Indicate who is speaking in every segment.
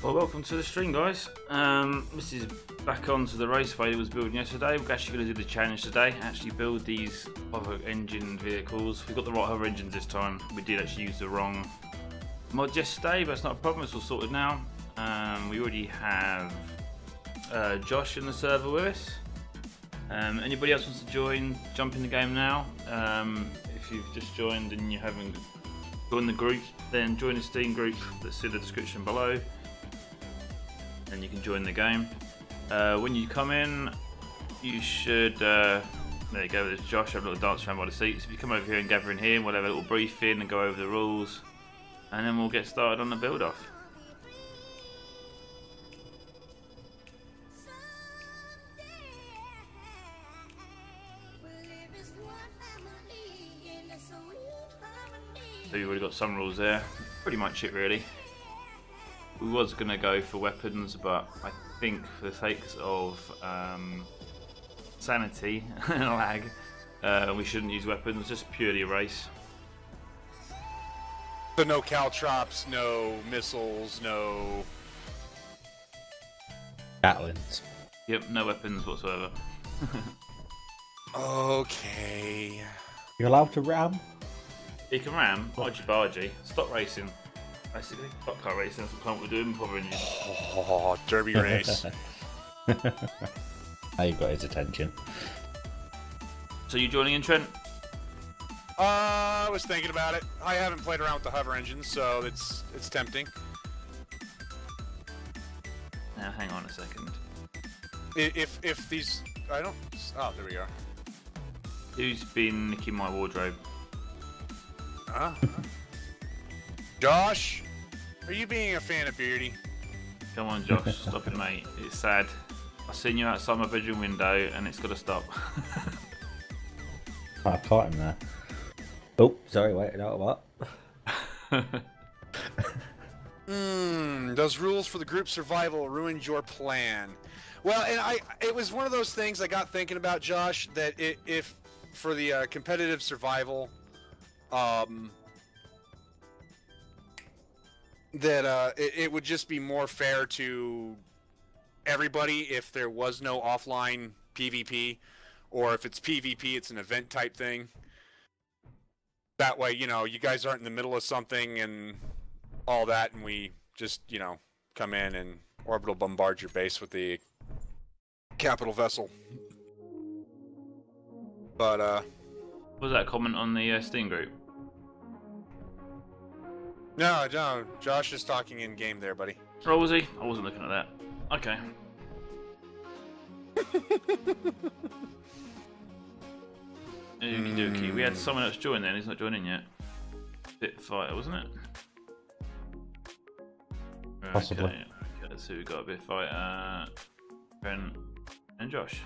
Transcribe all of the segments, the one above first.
Speaker 1: Well, welcome to the stream, guys. This is back onto the raceway that was building yesterday. We're actually going to do the challenge today, actually build these hover engine vehicles. We've got the right hover engines this time. We did actually use the wrong mod yesterday, but it's not a problem, it's all sorted now. We already have Josh in the server with us. Anybody else wants to join, jump in the game now. If you've just joined and you haven't joined the group, then join the Steam group that's in the description below. And you can join the game. When you come in, you should, there you go, there's Josh, have a little dance around by the seats. If you come over here and gather in here, we'll have a little briefing and go over the rules, and then we'll get started on the build off. So you've already got some rules there, pretty much it really. We was going to go for weapons, but I think for the sakes of sanity and lag, we shouldn't use weapons, just purely a race.
Speaker 2: So no caltrops, no missiles, no...
Speaker 3: Gatlins.
Speaker 1: Yep, no weapons whatsoever.
Speaker 2: Okay.
Speaker 3: You're allowed to ram?
Speaker 1: You can ram, bargy, stop racing. Basically, stop car racing, that's what we're doing, probably.
Speaker 2: Oh, derby race.
Speaker 3: Now you got his attention.
Speaker 1: So you joining in, Trent?
Speaker 2: I was thinking about it. I haven't played around with the hover engines, so it's tempting.
Speaker 1: Now, hang on a second.
Speaker 2: If these... I don't... Oh, there we go.
Speaker 1: Who's been nicking my wardrobe?
Speaker 2: Josh, are you being a fan of Beardie?
Speaker 1: Come on, Josh, stop it, mate. It's sad. I've seen you outside my bedroom window, and it's got to stop.
Speaker 3: I caught him there. Oh, sorry, wait, no, what?
Speaker 2: Those rules for the group survival ruined your plan. Well, and it was one of those things I got thinking about, Josh, that if for the competitive survival, that it would just be more fair to everybody if there was no offline PvP, or if it's PvP, it's an event type thing. That way, you know, you guys aren't in the middle of something and all that, and we just, you know, come in and orbital bombard your base with the capital vessel. But,
Speaker 1: Was that a comment on the Steam group?
Speaker 2: No, Josh is talking in game there, buddy.
Speaker 1: Oh, was he? I wasn't looking at that. Okay. Okie dokie. We had someone else join then, he's not joining yet. Bit fighter, wasn't it?
Speaker 3: Possibly.
Speaker 1: Okay, let's see, we got a bit fighter, Trent and Josh.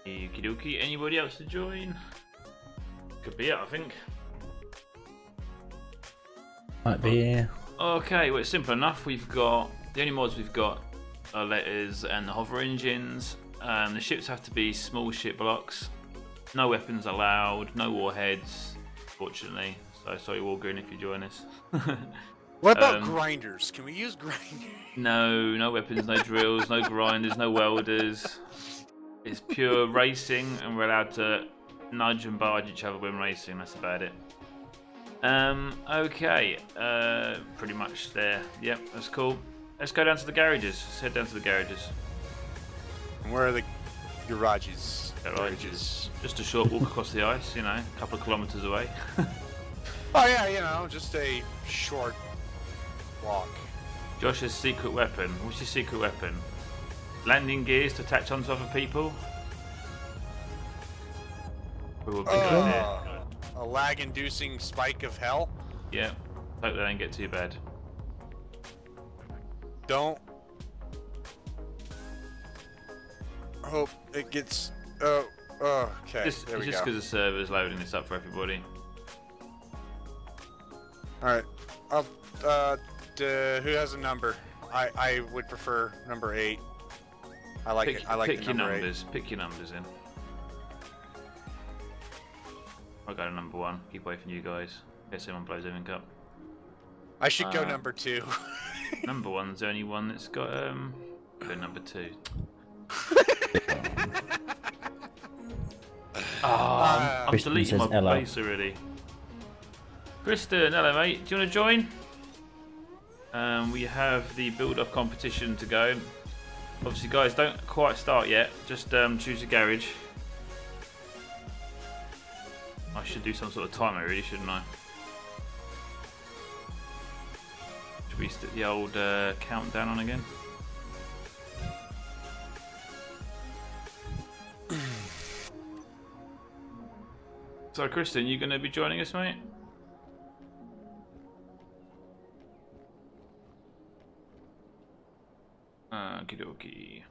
Speaker 1: Okie dokie. Anybody else to join? Could be it, I think.
Speaker 3: Might be here.
Speaker 1: Okay, well it's simple enough. We've got the only mods we've got are letters and the hover engines. The ships have to be small ship blocks. No weapons allowed. No warheads, fortunately. So sorry, Wargoon, if you join us.
Speaker 2: What about grinders? Can we use grinders?
Speaker 1: No weapons, no drills, no grinders, no welders. It's pure racing, and we're allowed to nudge and barge each other when racing. That's about it. Okay, pretty much there. Yep, that's cool. Let's go down to the garages. Let's head down to the garages.
Speaker 2: And where are the garages?
Speaker 1: Garages. Just a short walk across the ice, you know, a couple of kilometers away.
Speaker 2: Oh yeah, you know, just a short walk.
Speaker 1: Josh's secret weapon. What's your secret weapon? Landing gears to attach onto other people? We will be good here.
Speaker 2: A lag-inducing spike of hell?
Speaker 1: Yeah, hope they don't get too bad.
Speaker 2: Don't hope it gets... Oh, okay, there we go.
Speaker 1: Just because the server's loading this up for everybody.
Speaker 2: Alright, who has a number? I would prefer number 8. I like it. I like
Speaker 1: pick
Speaker 2: the
Speaker 1: your
Speaker 2: number
Speaker 1: numbers. Pick your numbers in. I'll go to number 1. Keep away from you guys. In case anyone blows anything up.
Speaker 2: I should go number 2.
Speaker 1: Number 1's the only one that's got go number 2. I'm
Speaker 3: Kristen
Speaker 1: deleting my
Speaker 3: says hello.
Speaker 1: base already. Kristen, hello mate. Do you want to join? We have the build-off competition to go. Obviously, guys, don't quite start yet. Just choose a garage. I should do some sort of timer, really, shouldn't I? Should we stick the old countdown on again? So, Kristen, you going to be joining us, mate? Okie dokie.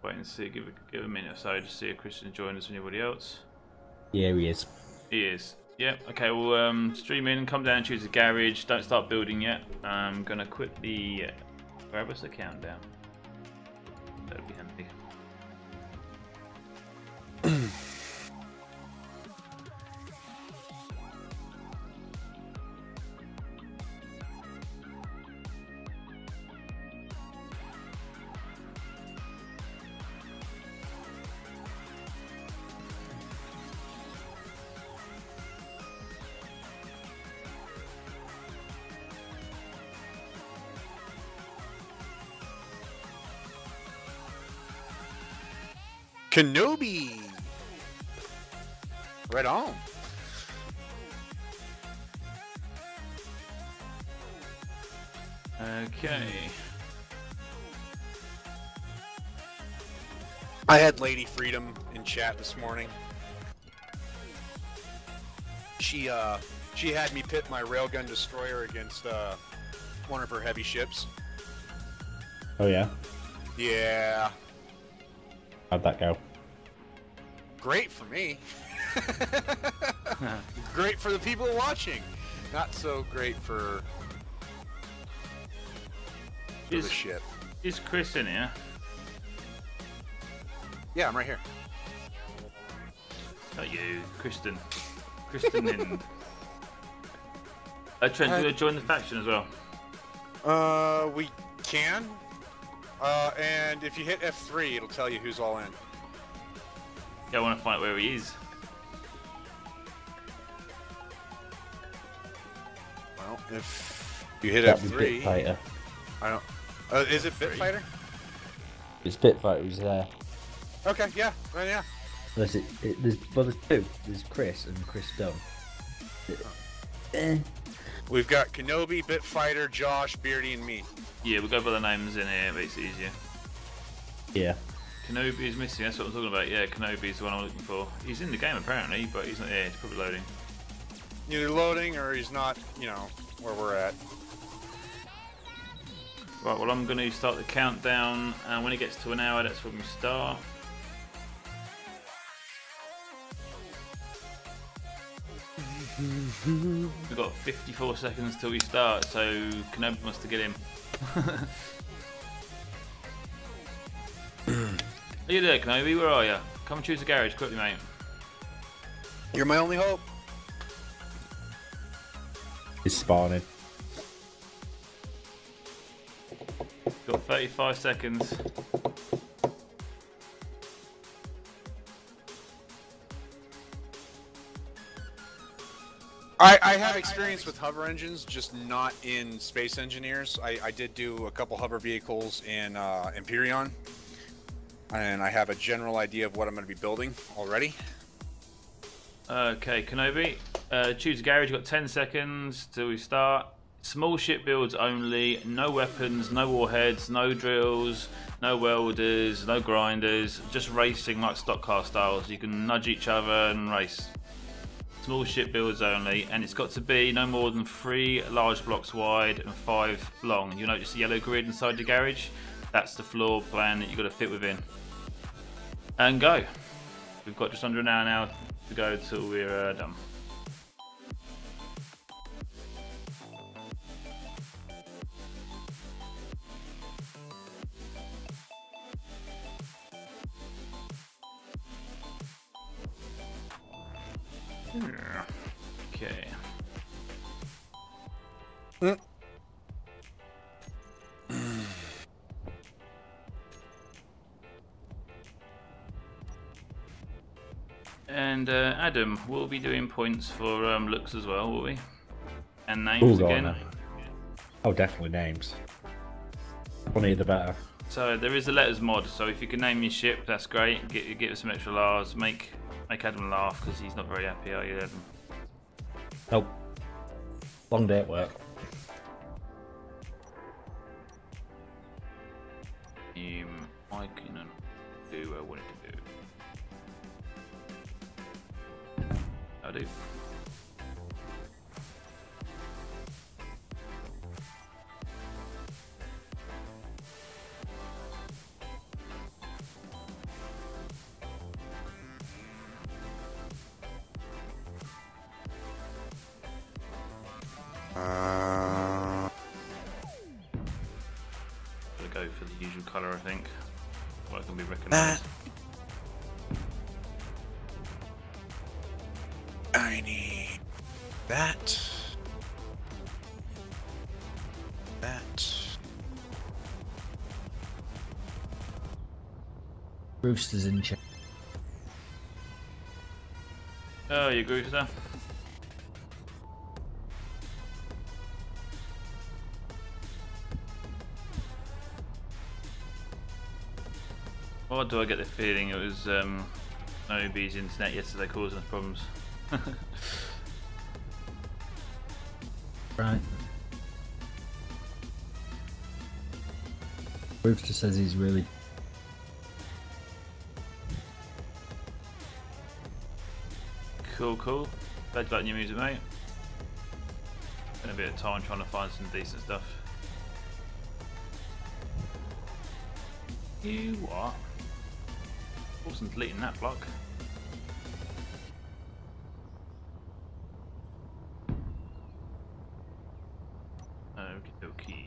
Speaker 1: Wait and see, give a minute or so to see if Christian joined us or anybody else.
Speaker 3: Yeah, he is.
Speaker 1: He is. Yep, okay, we'll stream in, come down, choose a garage, don't start building yet. I'm gonna quit the... grab us the countdown. That'd be handy.
Speaker 2: Kenobi! Right on.
Speaker 1: Okay.
Speaker 2: I had Lady Freedom in chat this morning. She had me pit my railgun destroyer against one of her heavy ships.
Speaker 3: Oh yeah.
Speaker 2: Yeah.
Speaker 3: How'd that go?
Speaker 2: Great for me. Great for the people watching. Not so great for the ship.
Speaker 1: Is Chris in here?
Speaker 2: Yeah, I'm right here.
Speaker 1: Not you, Kristen. Kristen in. Trent, do you want to join the faction as well?
Speaker 2: We can. And if you hit F3, it'll tell you who's all in.
Speaker 1: Yeah, I want to find out where he is.
Speaker 2: Well, if you hit
Speaker 3: That'd be
Speaker 2: F3,
Speaker 3: Pit Fighter.
Speaker 2: I don't. Is it Bit Fighter?
Speaker 3: It's Pit Fighter who's there.
Speaker 2: Okay, yeah, well, yeah.
Speaker 3: There's two. There's Chris and Chris Stone.
Speaker 2: We've got Kenobi, Bit Fighter, Josh, Beardie, and me.
Speaker 1: Yeah, we'll go by the names in here, but it's easier.
Speaker 3: Yeah.
Speaker 1: Kenobi is missing, that's what I'm talking about. Yeah, Kenobi is the one I'm looking for. He's in the game apparently, but he's not here. He's probably loading.
Speaker 2: Either loading or he's not, where we're at.
Speaker 1: Right, well, I'm going to start the countdown, and when it gets to an hour, that's when we start. We've got 54 seconds till we start, so Kenobi wants to get in. Are you there, Kenobi? Where are you? Come choose a garage quickly, mate.
Speaker 2: You're my only hope.
Speaker 3: He's spawning.
Speaker 1: Got 35 seconds.
Speaker 2: I have experience with hover engines, just not in Space Engineers. I did do a couple hover vehicles in Empyrean, and I have a general idea of what I'm going to be building already.
Speaker 1: Okay, Kenobi, choose a garage. You've got 10 seconds till we start. Small ship builds only, no weapons, no warheads, no drills, no welders, no grinders, just racing like stock car style, so you can nudge each other and race. Small ship builds only, and it's got to be no more than 3 large blocks wide and 5 long. You'll notice the yellow grid inside your garage. That's the floor plan that you've got to fit within. And go. We've got just under an hour now to go till we're done. Okay. And Adam, we'll be doing points for looks as well, will we? And
Speaker 3: Ooh,
Speaker 1: names
Speaker 3: go on
Speaker 1: again.
Speaker 3: then. Oh, definitely names. Funnier the better.
Speaker 1: So there is a letters mod. So if you can name your ship, that's great. Get us some extra Lars. Make Adam laugh because he's not very happy, are you, Adam?
Speaker 3: Nope. Long day at work.
Speaker 1: I can do what I wanted to do. I do. Gotta go for the usual colour, I think. What can be recognised.
Speaker 2: I need that.
Speaker 3: Rooster's in check.
Speaker 1: Oh, you agree with that? Or do I get the feeling it was Obi's internet yesterday causing us problems?
Speaker 3: Right. Rooster says he's really...
Speaker 1: Cool. Glad you like new music, mate. Spent a bit of time trying to find some decent stuff. You what? Wasn't deleting that block. Okie dokie.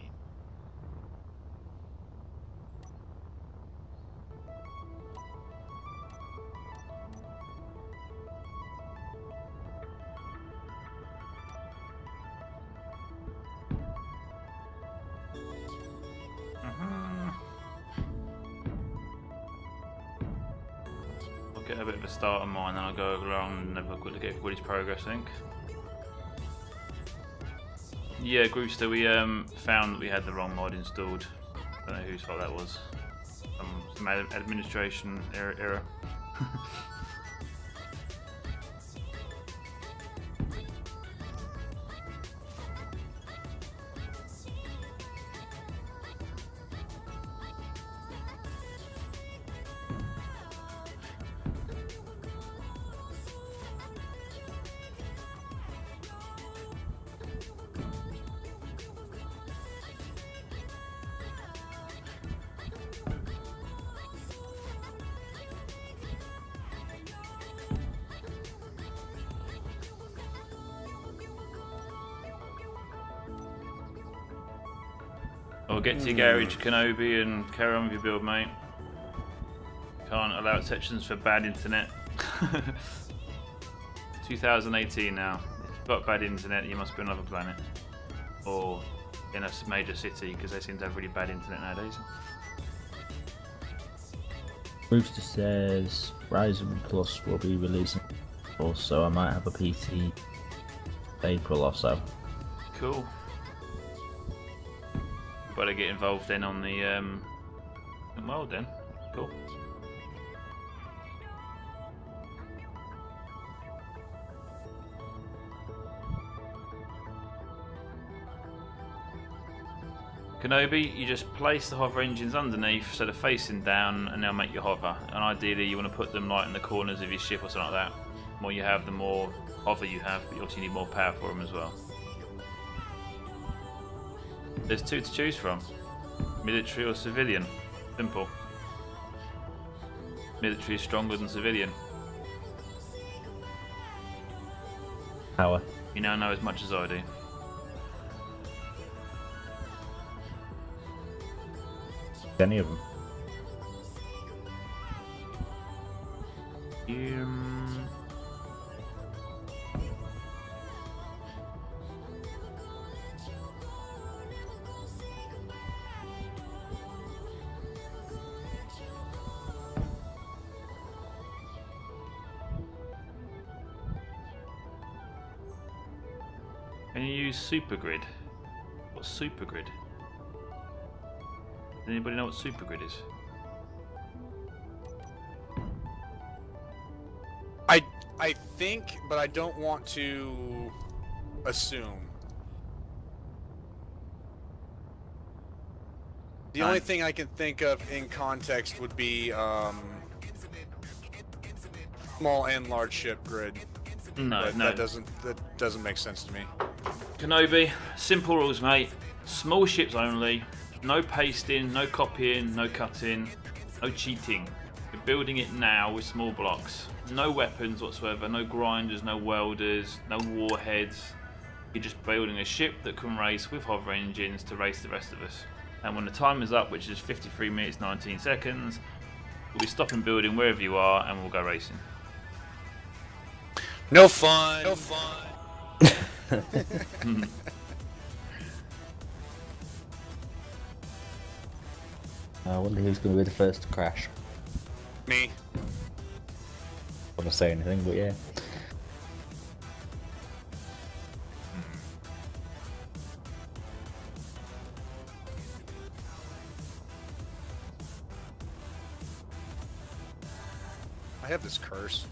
Speaker 1: I'll get a bit of a start on mine, then I'll go around and have a quick look at everybody's progress, I think. Yeah, Grooster, we found that we had the wrong mod installed. I don't know whose fault that was. Some administration error. Or get to your garage, Kenobi, and carry on with your build, mate. Can't allow exceptions for bad internet. 2018 now. If you've got bad internet, you must be on another planet. Or in a major city, because they seem to have really bad internet nowadays.
Speaker 3: Rooster says Ryzen Plus will be releasing, so I might have a PT April or so.
Speaker 1: Cool. Better get involved then on the world then. Cool. Kenobi, you just place the hover engines underneath so they're facing down and they'll make you hover. And ideally you want to put them like in the corners of your ship or something like that. The more you have, the more hover you have, but you obviously need more power for them as well. There's two to choose from. Military or civilian. Simple. Military is stronger than civilian.
Speaker 3: Power.
Speaker 1: You now know as much as I do.
Speaker 3: Any of them.
Speaker 1: Can you use super grid? What's super grid? Does anybody know what super grid is?
Speaker 2: I think, but I don't want to assume. The only thing I can think of in context would be small and large ship grid.
Speaker 1: No, no.
Speaker 2: That doesn't make sense to me.
Speaker 1: Kenobi, simple rules, mate. Small ships only. No pasting, no copying, no cutting, no cheating. You're building it now with small blocks. No weapons whatsoever, no grinders, no welders, no warheads. You're just building a ship that can race with hover engines to race the rest of us. And when the time is up, which is 53 minutes 19 seconds, we'll be stopping building wherever you are and we'll go racing.
Speaker 2: No fun. No fun.
Speaker 3: I wonder who's going to be the first to crash.
Speaker 2: Me.
Speaker 3: I don't want to say anything, but yeah.
Speaker 2: I have this curse.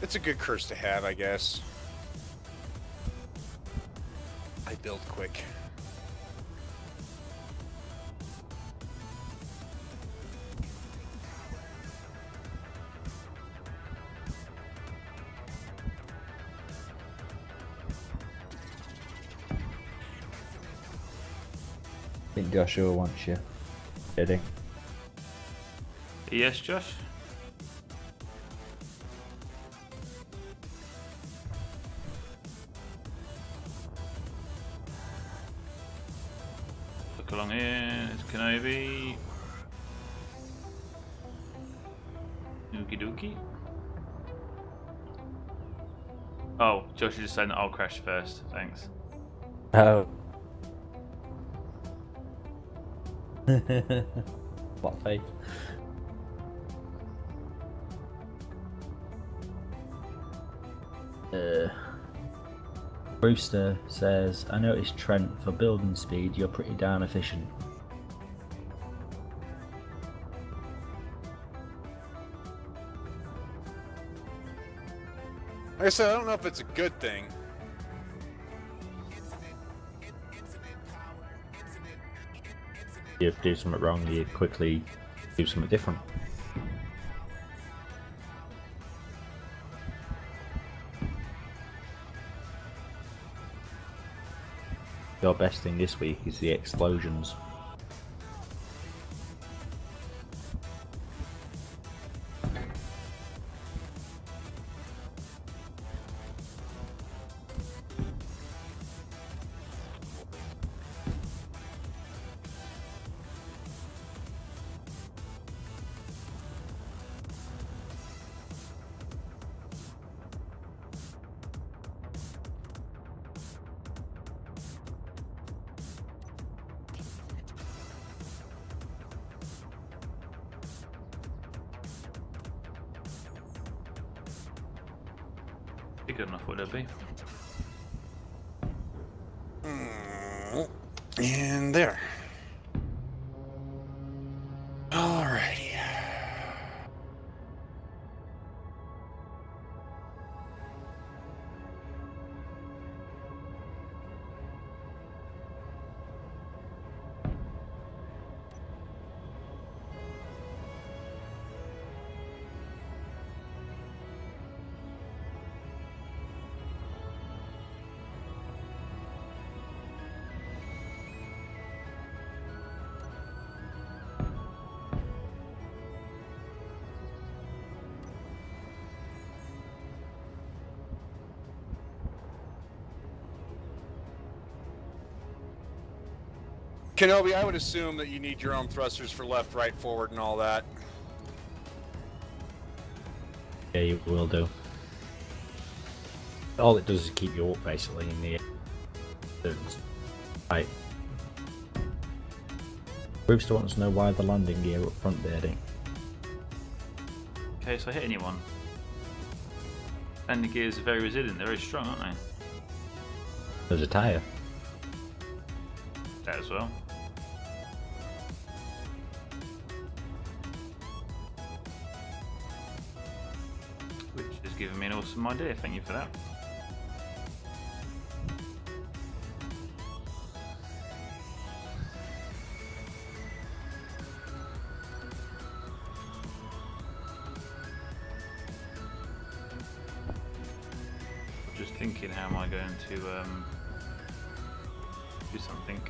Speaker 2: It's a good curse to have, I guess. I build quick.
Speaker 3: I think Joshua wants you. Kidding.
Speaker 1: Yes, Josh? Look along here, it's Kenobi. Okie dokie. Oh, Josh is just saying that I'll crash first, thanks.
Speaker 3: Oh. What faith? Brewster says, I noticed Trent, for building speed, you're pretty darn efficient.
Speaker 2: Like I said, I don't know if it's a good thing.
Speaker 3: You do something wrong, you quickly do something different. Your best thing this week is the explosions.
Speaker 1: Be good enough, would it be?
Speaker 2: And there. Alrighty. Kenobi, I would assume that you need your own thrusters for left, right, forward, and all that.
Speaker 3: Yeah, you will do. All it does is keep you up, basically, in the air. Right. Brewster wants to know why the landing gear up front, Beardie.
Speaker 1: Okay, so I hit anyone. Landing gears are very resilient, they're very strong, aren't they?
Speaker 3: There's a tyre.
Speaker 1: That as well. Which has given me an awesome idea, thank you for that. Just thinking, how am I going to do something,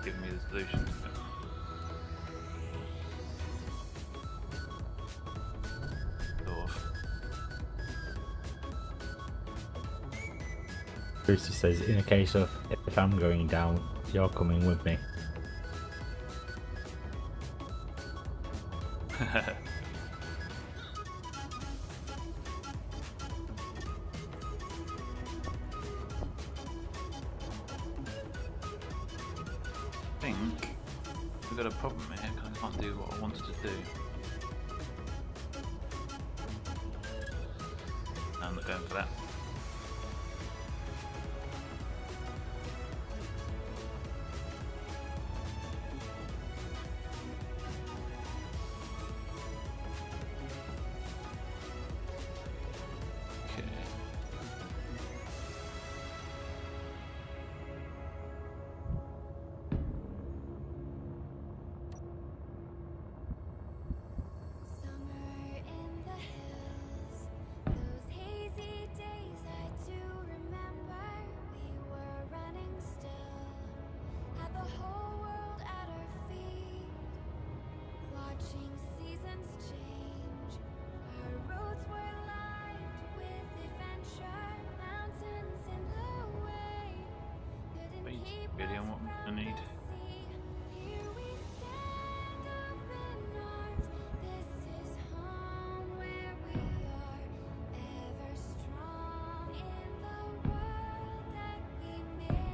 Speaker 1: give me the solution to it. Sort of.
Speaker 3: Brucey says, in a case of if I'm going down, you're coming with me.
Speaker 1: I think we've got a problem here because I can't do what I wanted to do. No, I'm not going for that. Okay.
Speaker 4: Summer in the hills, those hazy days I do remember. We were running still, had the whole world at our feet, watching seasons change. Our roads were lined with adventure, mountains in the way, couldn't
Speaker 1: Wait,
Speaker 4: keep
Speaker 1: Beardie,
Speaker 4: us
Speaker 1: on what I
Speaker 4: from
Speaker 1: need.
Speaker 4: the sea. Here we stand open arms. This is home where we are, ever strong in the world that we made.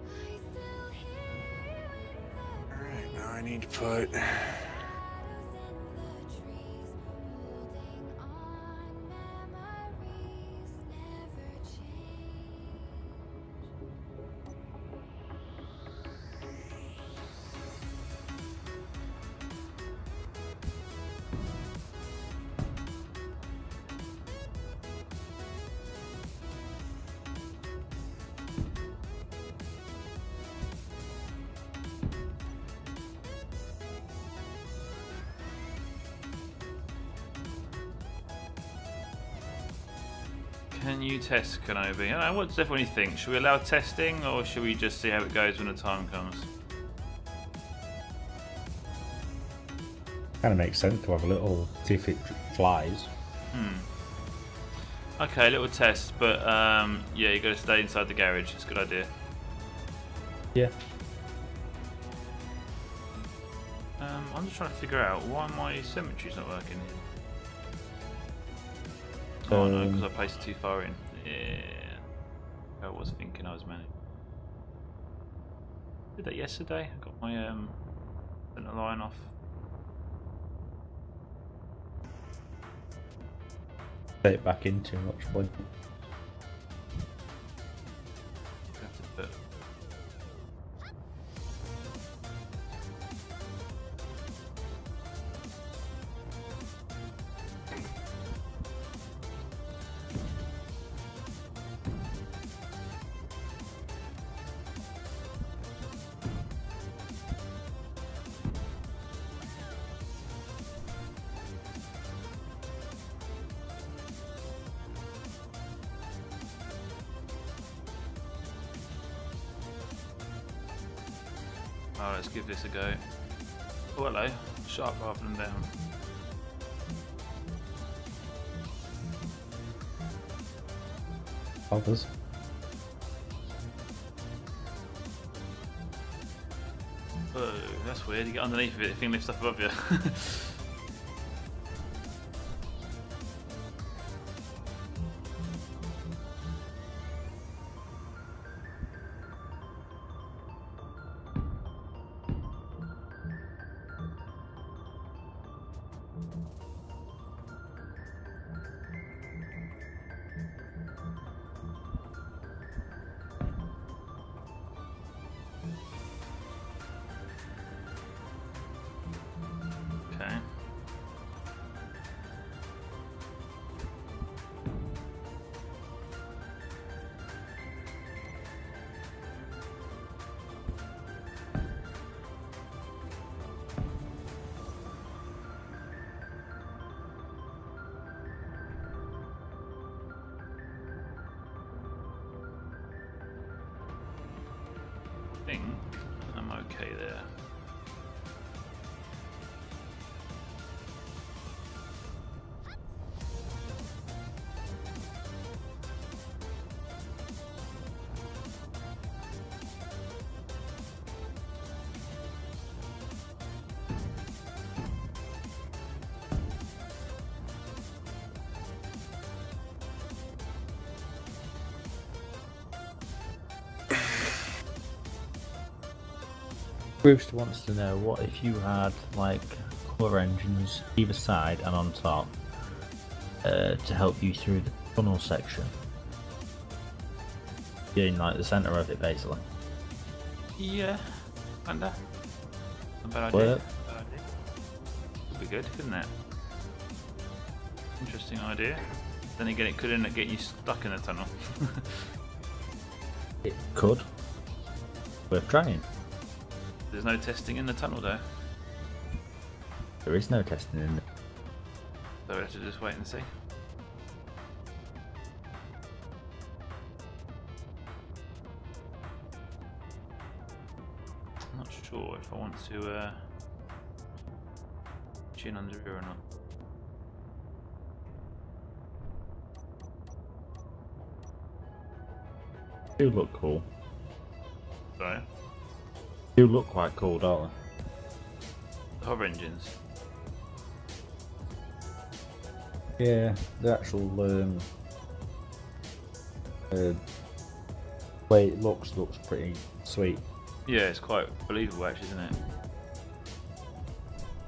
Speaker 4: I still hear you in the
Speaker 2: Alright, now I need to put
Speaker 4: shadows in the trees, holding on, memories never change.
Speaker 1: Can you test Kenobi? What does everyone think? Should we allow testing or should we just see how it goes when the time comes?
Speaker 3: Kind of makes sense to have a little, see if it flies.
Speaker 1: Okay, a little test, but yeah, you got to stay inside the garage. It's a good idea.
Speaker 3: Yeah.
Speaker 1: I'm just trying to figure out why my symmetry's not working here. Oh no, because I placed it too far in. Yeah. I was thinking I was managing. Did that yesterday. I got my center line off.
Speaker 3: Set it back in too much, boy.
Speaker 1: Have to put. Oh, let's give this a go. Oh, hello. Sharp rather than down.
Speaker 3: Others.
Speaker 1: Oh, that's weird. You get underneath of it, the thing lifts up above you. think I'm okay there.
Speaker 3: Bruce wants to know what if you had like core engines either side and on top to help you through the tunnel section. You're in like the centre of it basically.
Speaker 1: Yeah, kinda. Not a bad
Speaker 3: Work.
Speaker 1: idea. Would be good, couldn't it? Interesting idea. Then again, it could end up getting you stuck in the tunnel.
Speaker 3: It could. Worth trying.
Speaker 1: There's no testing in the tunnel though,
Speaker 3: There is no testing in it.
Speaker 1: so we have to just wait and see. I'm not sure if I want to chin under here or not.
Speaker 3: They do look cool.
Speaker 1: Sorry.
Speaker 3: They do look quite cool, don't
Speaker 1: The hover engines.
Speaker 3: they? Yeah, the actual way it looks pretty sweet.
Speaker 1: Yeah, it's quite believable actually, isn't it?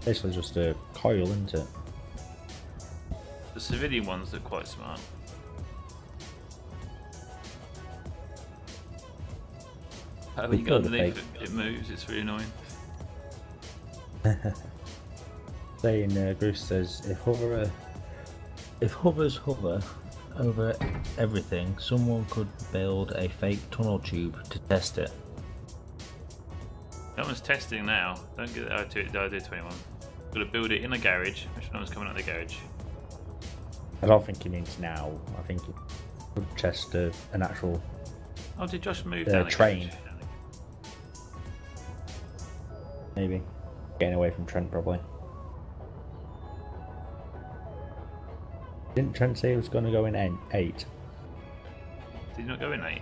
Speaker 3: Basically just a coil, isn't it?
Speaker 1: The civilian ones are quite smart. When you go
Speaker 3: Before the
Speaker 1: underneath it, it moves, it's really annoying.
Speaker 3: Saying Bruce says if hovers hover over everything, someone could build a fake tunnel tube to test it.
Speaker 1: No one's testing now. Don't get that to it. I do 21. Got to build it in a garage. Which no one's coming out of the garage.
Speaker 3: I don't think he means now. I think he would test an actual
Speaker 1: Oh, did Josh move down the
Speaker 3: train.
Speaker 1: garage?
Speaker 3: Maybe getting away from Trent probably. Didn't Trent say he was going to go in 8?
Speaker 1: Did you not go in 8?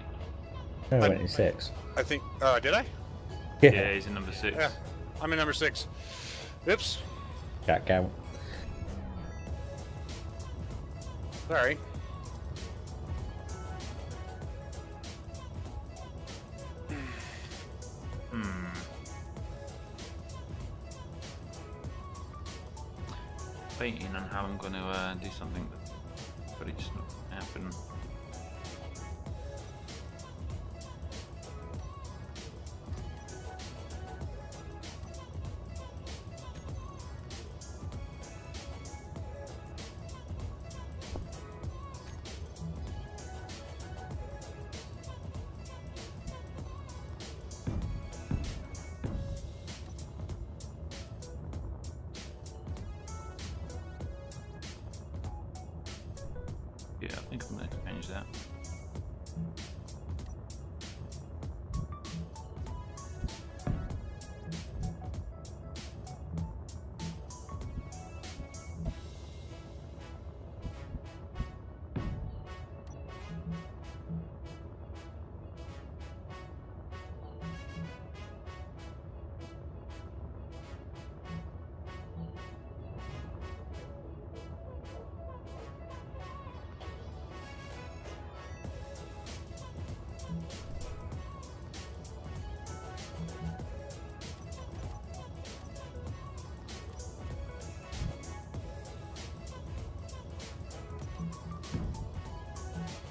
Speaker 3: No, he went in 6.
Speaker 2: I think. Did I?
Speaker 1: Yeah, he's in number 6.
Speaker 2: Yeah. I'm in number 6. Oops.
Speaker 3: Can't count.
Speaker 2: Sorry.
Speaker 1: Waiting on how I'm going to do something that's probably just not going to happen. Yeah, I think I'm going to change that.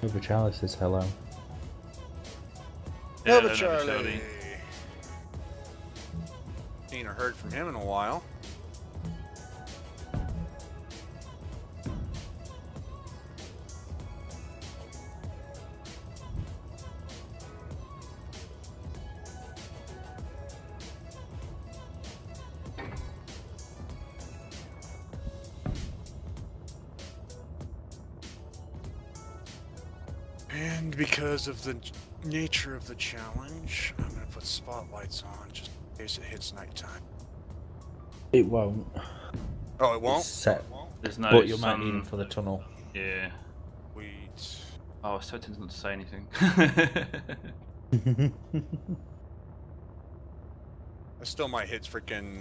Speaker 3: Uber Charlie says hello.
Speaker 1: Yeah,
Speaker 2: Hello,
Speaker 1: no,
Speaker 2: Charlie. Seen or heard from him in a while. And because of the nature of the challenge, I'm going to put put spotlights on just in case it hits nighttime.
Speaker 3: It won't.
Speaker 2: Oh, it won't?
Speaker 3: It's set,
Speaker 1: There's no
Speaker 3: but you might
Speaker 1: sun.
Speaker 3: need them for the tunnel.
Speaker 1: Yeah.
Speaker 2: Wait.
Speaker 1: Oh, I was so tempted not to say anything.
Speaker 2: I still might hit freaking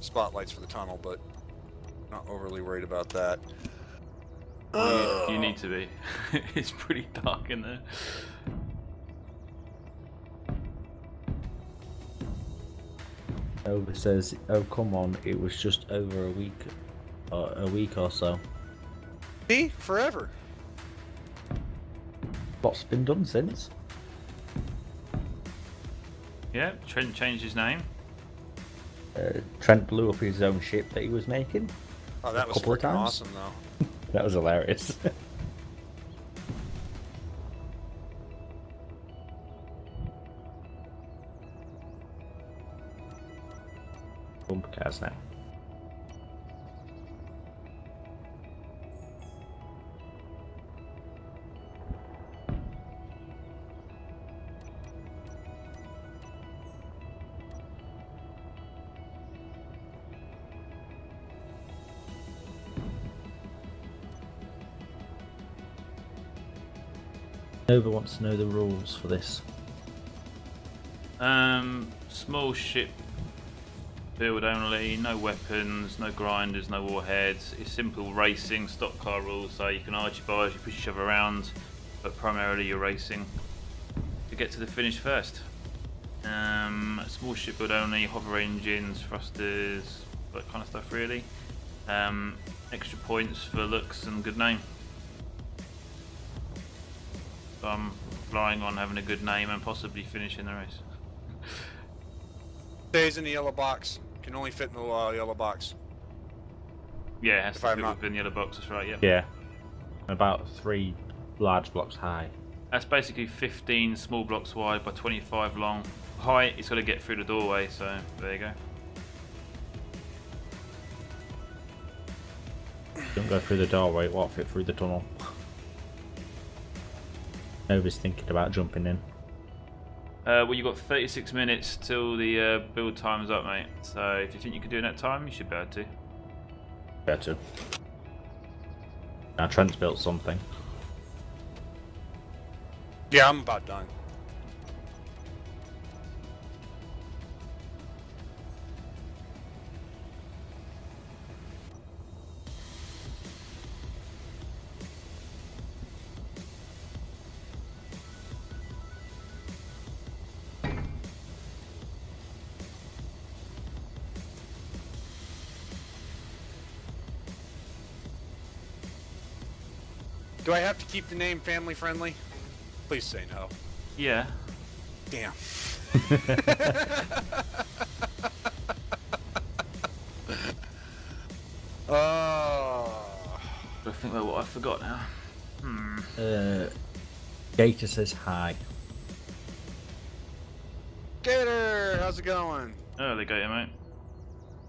Speaker 2: spotlights for the tunnel, but not overly worried about that.
Speaker 1: You need to be. It's pretty dark in there.
Speaker 3: Over says, "Oh come on, it was just over a week or so.
Speaker 2: See? Forever.
Speaker 3: What's been done since?"
Speaker 1: Yeah, Trent changed his name.
Speaker 3: Trent blew up his own ship that he was making.
Speaker 2: Oh, that
Speaker 3: A
Speaker 2: was
Speaker 3: couple of
Speaker 2: freaking
Speaker 3: times.
Speaker 2: awesome, though.
Speaker 3: That was hilarious. Bumper cars now. Nova wants to know the rules for this.
Speaker 1: Small ship build only, no weapons, no grinders, no warheads. It's simple racing, stock car rules, so you can argy barge, you push each other around, but primarily you're racing to get to the finish first. Small ship build only, hover engines, thrusters, that kind of stuff really. Extra points for looks and good name. So I'm relying on having a good name and possibly finishing the race.
Speaker 2: Stays in the yellow box. Can only fit in the yellow box.
Speaker 1: Yeah, it has
Speaker 2: If
Speaker 1: to
Speaker 2: I'm
Speaker 1: fit
Speaker 2: not-
Speaker 1: within the yellow box, that's right, yeah.
Speaker 3: Yeah. About 3 large blocks high.
Speaker 1: That's basically 15 small blocks wide by 25 long. Height, it's got to get through the doorway, so there you go.
Speaker 3: Don't go through the doorway, it won't fit through the tunnel. Nova's thinking about jumping in.
Speaker 1: Well, you've got 36 minutes till the build time's up, mate. So if you think you can do it in that time, you should be able to.
Speaker 3: Better. Now Trent's built something.
Speaker 2: Yeah, I'm about done. Do I have to keep the name family friendly? Please say no.
Speaker 1: Yeah.
Speaker 2: Damn. Oh.
Speaker 1: I think about what I forgot now.
Speaker 3: Gator says hi.
Speaker 2: Gator, how's it going?
Speaker 1: Oh, there you go, mate.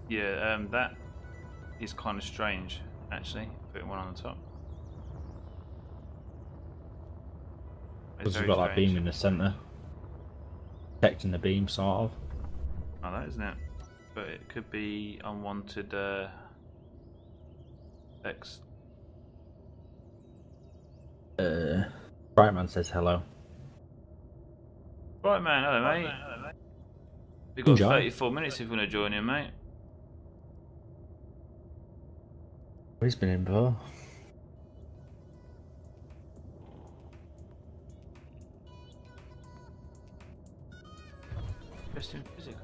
Speaker 1: Yeah, that is kind of strange, actually. Putting one on the top. It's
Speaker 3: Because
Speaker 1: very
Speaker 3: you've got that
Speaker 1: strange.
Speaker 3: beam in the centre. Protecting the beam, sort of.
Speaker 1: Oh, that isn't it. But it could be unwanted X.
Speaker 3: Brightman says hello.
Speaker 1: Right, man. Hello, mate. We've got
Speaker 3: Enjoy.
Speaker 1: 34 minutes if you want to join in, mate.
Speaker 3: He's been in before.
Speaker 1: Just in physical.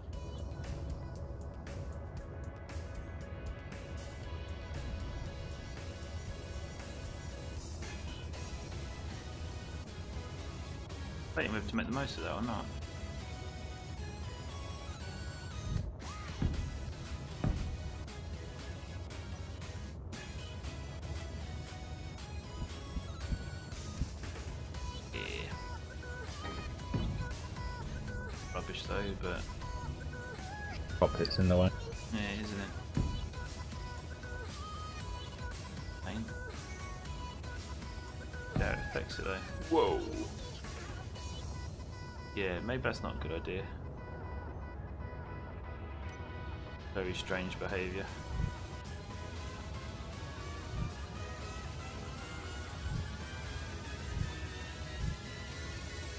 Speaker 1: I think we have to make the most of that or not. Yeah. Rubbish though, but
Speaker 3: Cockpit's in the way.
Speaker 1: yeah, isn't it? Pain. Yeah, it affects it though. Whoa. Yeah, maybe that's not a good idea. Very strange behaviour.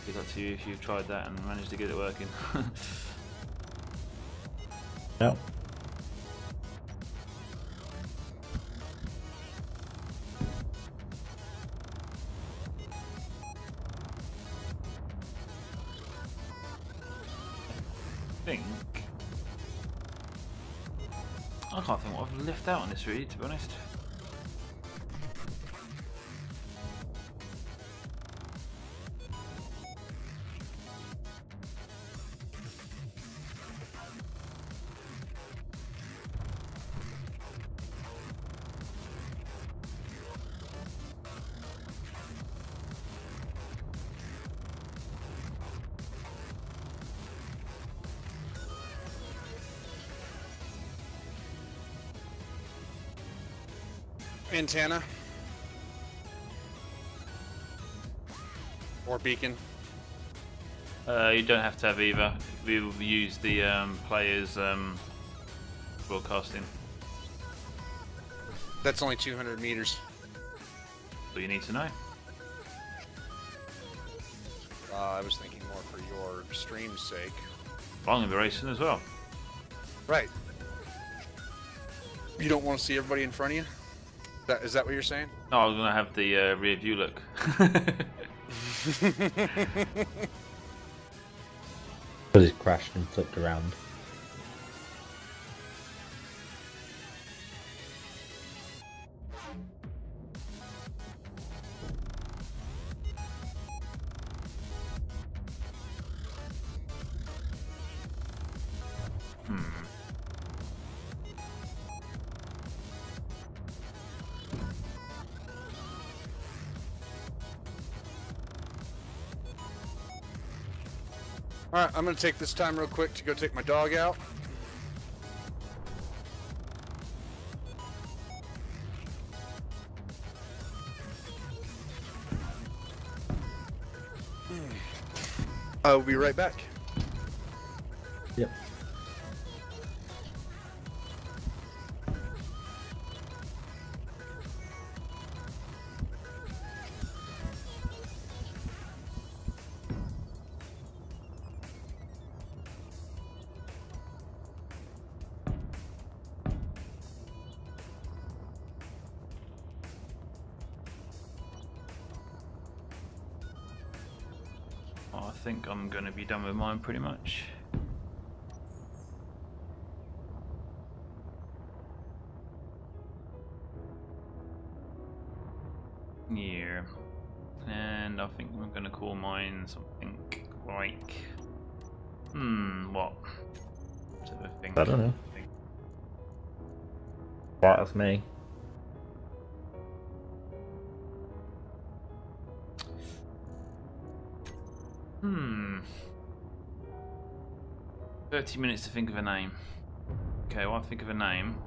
Speaker 1: It's up to you if you've tried that and managed to get it working.
Speaker 3: No.
Speaker 1: I can't think what I've left out on this really, to be honest.
Speaker 2: Antenna or beacon.
Speaker 1: You don't have to have either. We will use the players broadcasting.
Speaker 2: That's only 200 meters.
Speaker 1: All you need to know.
Speaker 2: I was thinking more for your stream's sake.
Speaker 1: I'm going to be racing as well.
Speaker 2: Right. You don't want to see everybody in front of you? Is that what you're saying?
Speaker 1: No, I'm going to have the rear view look.
Speaker 3: Because it crashed and flipped around.
Speaker 2: Alright, I'm going to take this time real quick to go take my dog out. I'll be right back.
Speaker 3: Yep.
Speaker 1: I think I'm going to be done with mine pretty much. Yeah. And I think I'm going to call mine something like... what? Sort of thing.
Speaker 3: I don't know. Right off me.
Speaker 1: Hmm. 30 minutes to think of a name. Okay, well, I think of a name.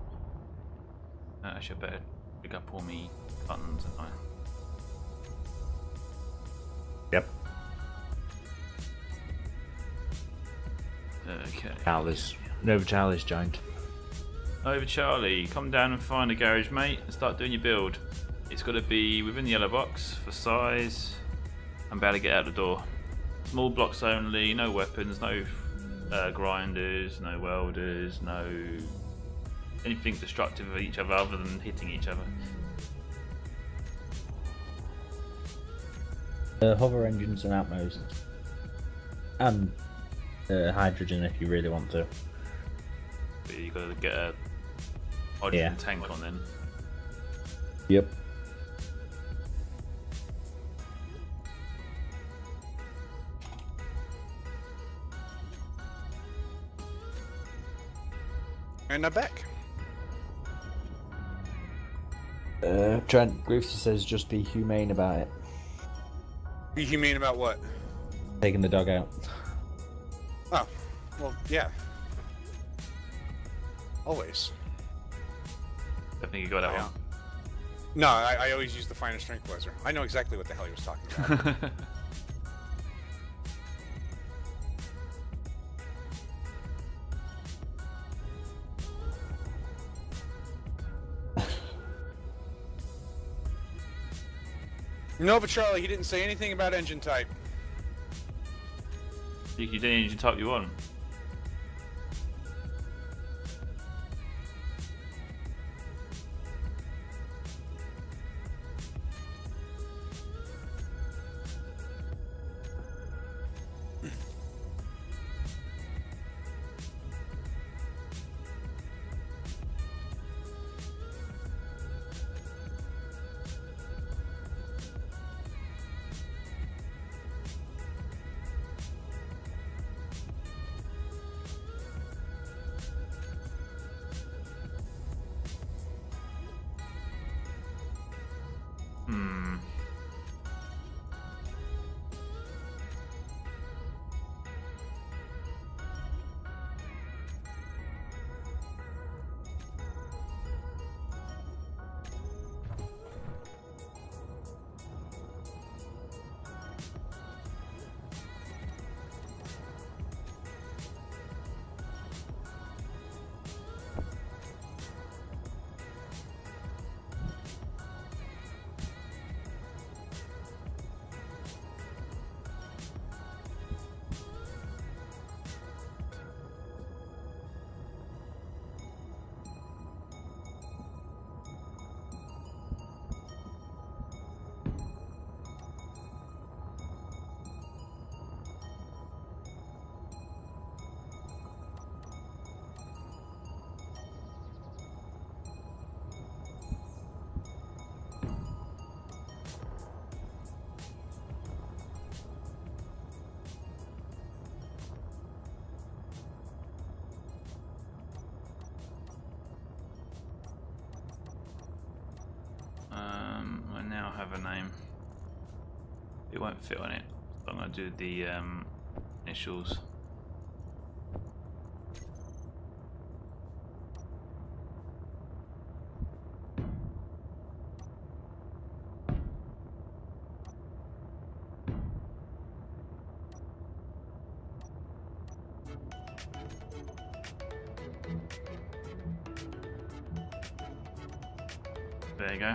Speaker 1: Actually, I better pick up all my buttons, don't I?
Speaker 3: Yep.
Speaker 1: Okay.
Speaker 3: Charlie's. No, Charlie's joined.
Speaker 1: Over Charlie, come down and find a garage, mate, and start doing your build. It's got to be within the yellow box for size and be able to get out the door. Small blocks only, no weapons, no grinders, no welders, no anything destructive of each other other than hitting each other.
Speaker 3: Hover engines and outmosts. And hydrogen if you really want to.
Speaker 1: But you got to get a hydrogen tank on then.
Speaker 3: Yep.
Speaker 2: And I'm back.
Speaker 3: Trent Griffith says just be humane about it.
Speaker 2: Be humane about what?
Speaker 3: Taking the dog out.
Speaker 2: Oh, well, yeah. Always.
Speaker 1: I think you got that one.
Speaker 2: No, I always use the finest tranquilizer. I know exactly what the hell he was talking about. No, but Charlie, he didn't say anything about engine type.
Speaker 1: You can do any engine type you want. I now have a name. It won't fit on it. So I'm going to do the initials. There you go.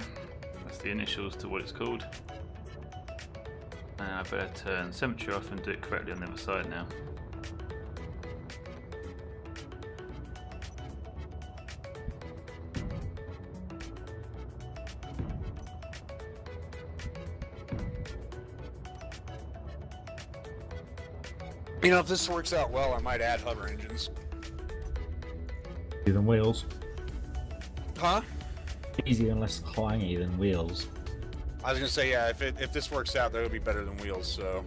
Speaker 1: That's the initials to what it's called. And I better turn symmetry off and do it correctly on the other side now.
Speaker 2: You know, if this works out well, I might add hover engines.
Speaker 3: Than wheels.
Speaker 2: Huh?
Speaker 3: Easier and less clangy than wheels.
Speaker 2: I was gonna say, yeah, if this works out, that would be better than wheels, so.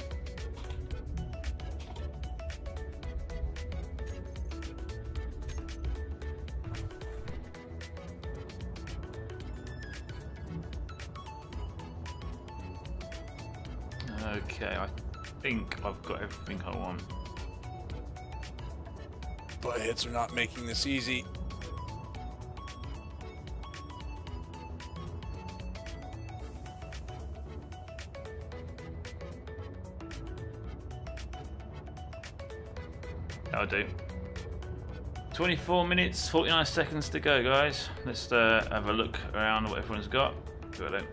Speaker 1: Okay, I think I've got everything I want.
Speaker 2: But hits are not making this easy.
Speaker 1: That'll do. 24 minutes, 49 seconds to go, guys. Let's have a look around what everyone's got. Do it.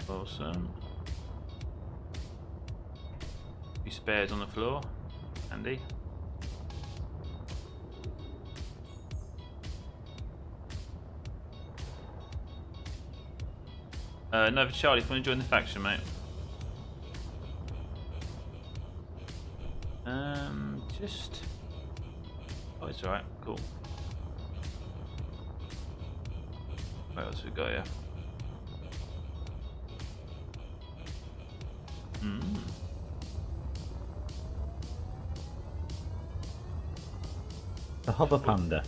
Speaker 1: Awesome. Few spares on the floor. Handy. No, for Charlie, if you want to join the faction, mate. Just... Oh, it's alright, cool. What else we got here?
Speaker 3: The hover panda.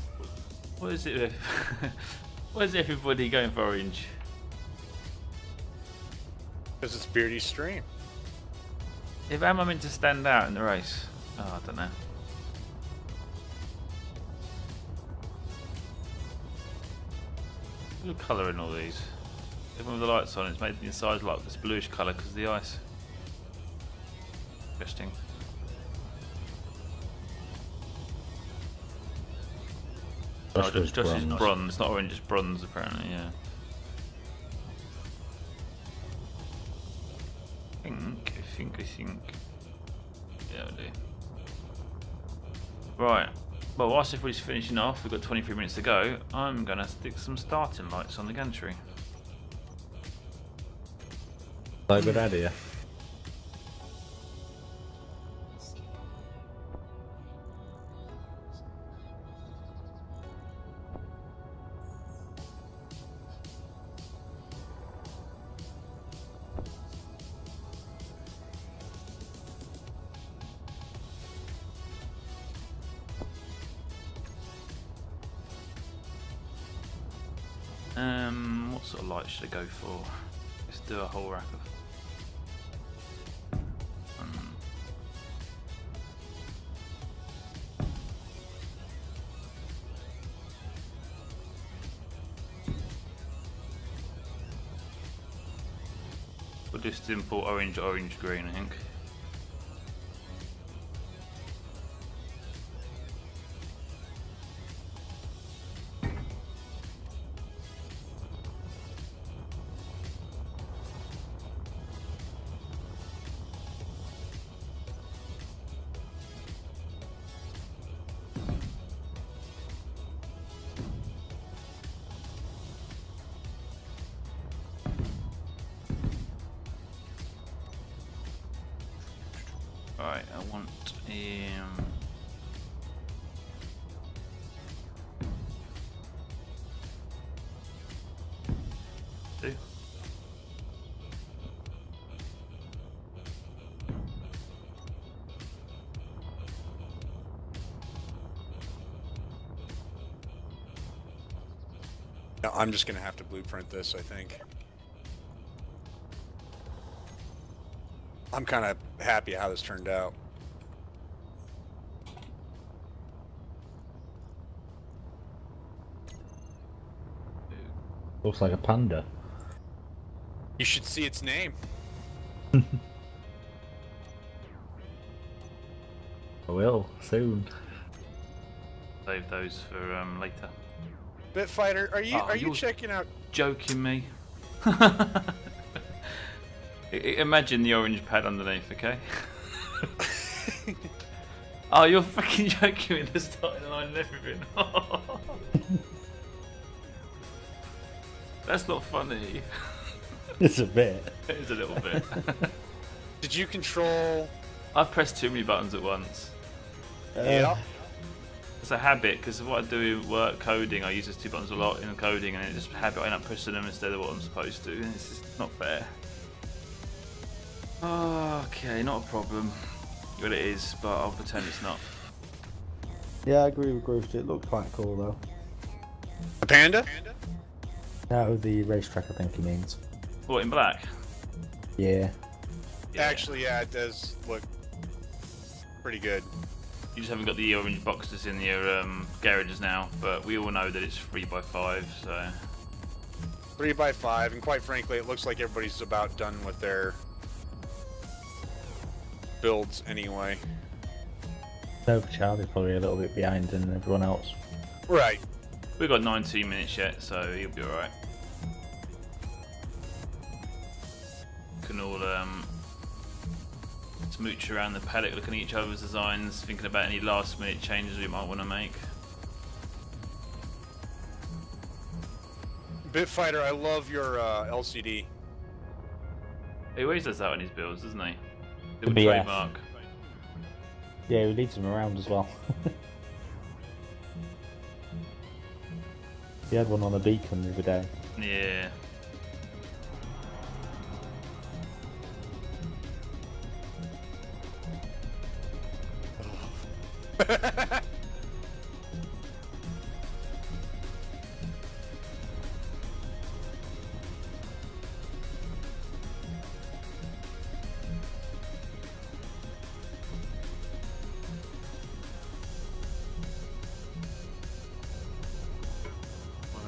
Speaker 1: What is it with... What is everybody going for orange?
Speaker 2: Because it's Beardie's stream.
Speaker 1: If am I meant to stand out in the race? Oh, I don't know. Good colour in all these. Even with the lights on, it's made the inside like this bluish colour because of the ice. Interesting. Josh is
Speaker 3: bronze.
Speaker 1: bronze, not orange, it's bronze apparently, yeah. I think. Yeah, I do. Right. Well, whilst everybody's finishing off, we've got 23 minutes to go. I'm going to stick some starting lights on the gantry.
Speaker 3: That's a good idea.
Speaker 1: What sort of light should I go for? Let's do a whole rack of. We'll just import orange, green, I think. Right, I want two.
Speaker 2: No, I'm just gonna have to blueprint this, I think. I'm kind of happy how this turned out.
Speaker 3: Looks like a panda.
Speaker 2: You should see its name.
Speaker 3: I will, soon.
Speaker 1: Save those for later.
Speaker 2: Bitfighter, are you
Speaker 1: you're
Speaker 2: checking out?
Speaker 1: Joking me? Imagine the orange pad underneath, okay? Oh, you're fucking joking with the starting line and everything. That's not funny.
Speaker 3: It's a bit.
Speaker 1: It is a little bit.
Speaker 2: Did you control?
Speaker 1: I've pressed too many buttons at once.
Speaker 2: Yeah.
Speaker 1: It's a habit, because what I do in work coding, I use those two buttons a lot in coding, and it's just a habit. I end up pushing them instead of what I'm supposed to, and it's just not fair. Okay, not a problem. Well, it is, but I'll pretend it's not.
Speaker 3: Yeah, I agree with Grooved. It looked quite cool though.
Speaker 2: A panda?
Speaker 3: No, the racetrack, I think he means.
Speaker 1: What, in black?
Speaker 3: Yeah.
Speaker 2: Actually, yeah, it does look pretty good.
Speaker 1: You just haven't got the orange boxes in your garages now, but we all know that it's 3x5, so...
Speaker 2: 3x5, and quite frankly, it looks like everybody's about done with their builds anyway.
Speaker 3: No, Charlie's probably a little bit behind than everyone else.
Speaker 2: Right.
Speaker 1: We've got 19 minutes yet, so he'll be alright. Can all smooch around the paddock, looking at each other's designs, thinking about any last minute changes we might want to make.
Speaker 2: Bitfighter, I love your LCD.
Speaker 1: He always does that on his builds, doesn't he?
Speaker 3: The
Speaker 1: Little
Speaker 3: BF.
Speaker 1: trademark.
Speaker 3: Yeah, he leaves them around as well. He had one on a beacon the other day.
Speaker 1: Yeah.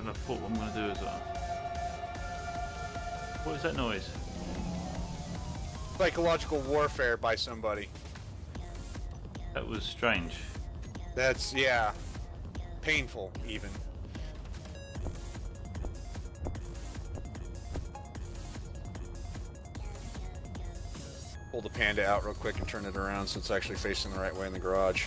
Speaker 1: I thought what I'm going to do as well. What is that noise?
Speaker 2: Psychological warfare by somebody.
Speaker 1: That was strange.
Speaker 2: That's, yeah. painful, even. Pull the Panda out real quick and turn it around so it's actually facing the right way in the garage.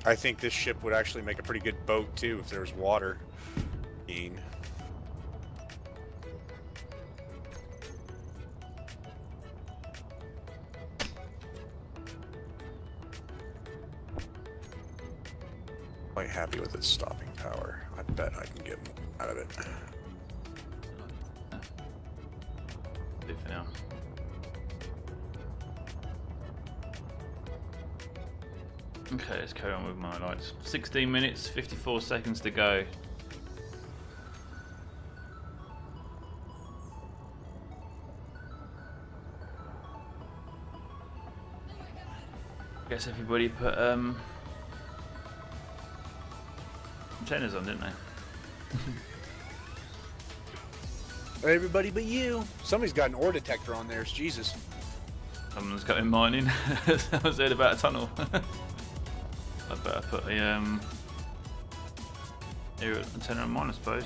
Speaker 2: I think this ship would actually make a pretty good boat too if there's water. Quite happy with its stopping power. I bet I can get more out of it.
Speaker 1: Do for now. Okay, let's carry on with my lights. 16 minutes, 54 seconds to go. Guess everybody put antennas on, didn't they?
Speaker 2: Everybody but you. Somebody's got an ore detector on theirs. Jesus.
Speaker 1: Someone's got in mining. Someone said about a tunnel. I better put a antenna on mine, I suppose.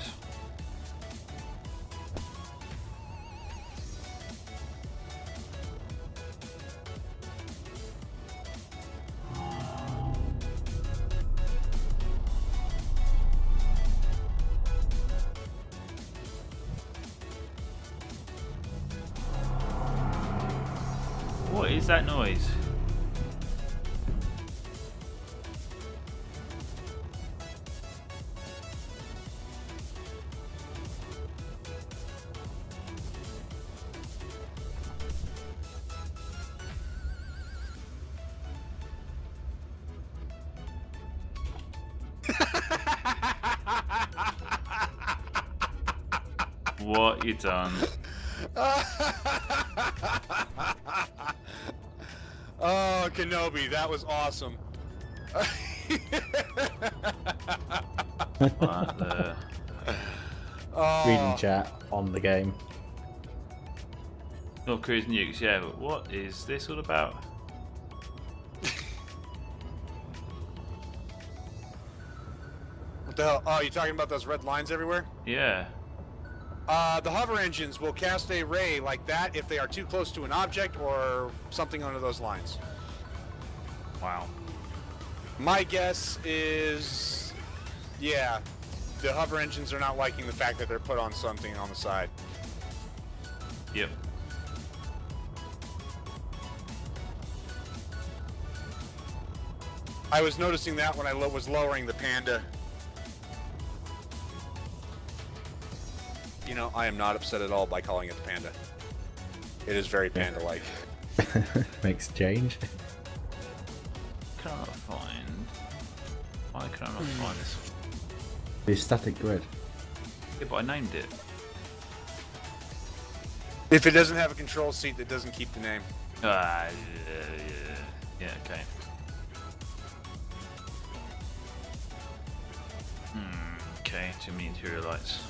Speaker 1: What is that noise? What you done?
Speaker 2: Oh, Kenobi, that was awesome.
Speaker 1: What the?
Speaker 3: Reading chat on the game.
Speaker 1: North Korea's nukes, yeah, but what is this all about?
Speaker 2: What the hell? Oh, you talking about those red lines everywhere?
Speaker 1: Yeah.
Speaker 2: The hover engines will cast a ray like that if they are too close to an object or something under those lines.
Speaker 1: Wow.
Speaker 2: My guess is, yeah, the hover engines are not liking the fact that they're put on something on the side.
Speaker 1: Yep.
Speaker 2: I was noticing that when I was lowering the Panda. You know, I am not upset at all by calling it the Panda. It is very Panda-like.
Speaker 3: Makes change.
Speaker 1: Can I not find? Why can I not find this?
Speaker 3: The static grid.
Speaker 1: Yeah, but I named it.
Speaker 2: If it doesn't have a control seat, that doesn't keep the name.
Speaker 1: Yeah, okay. Okay, too many interior lights.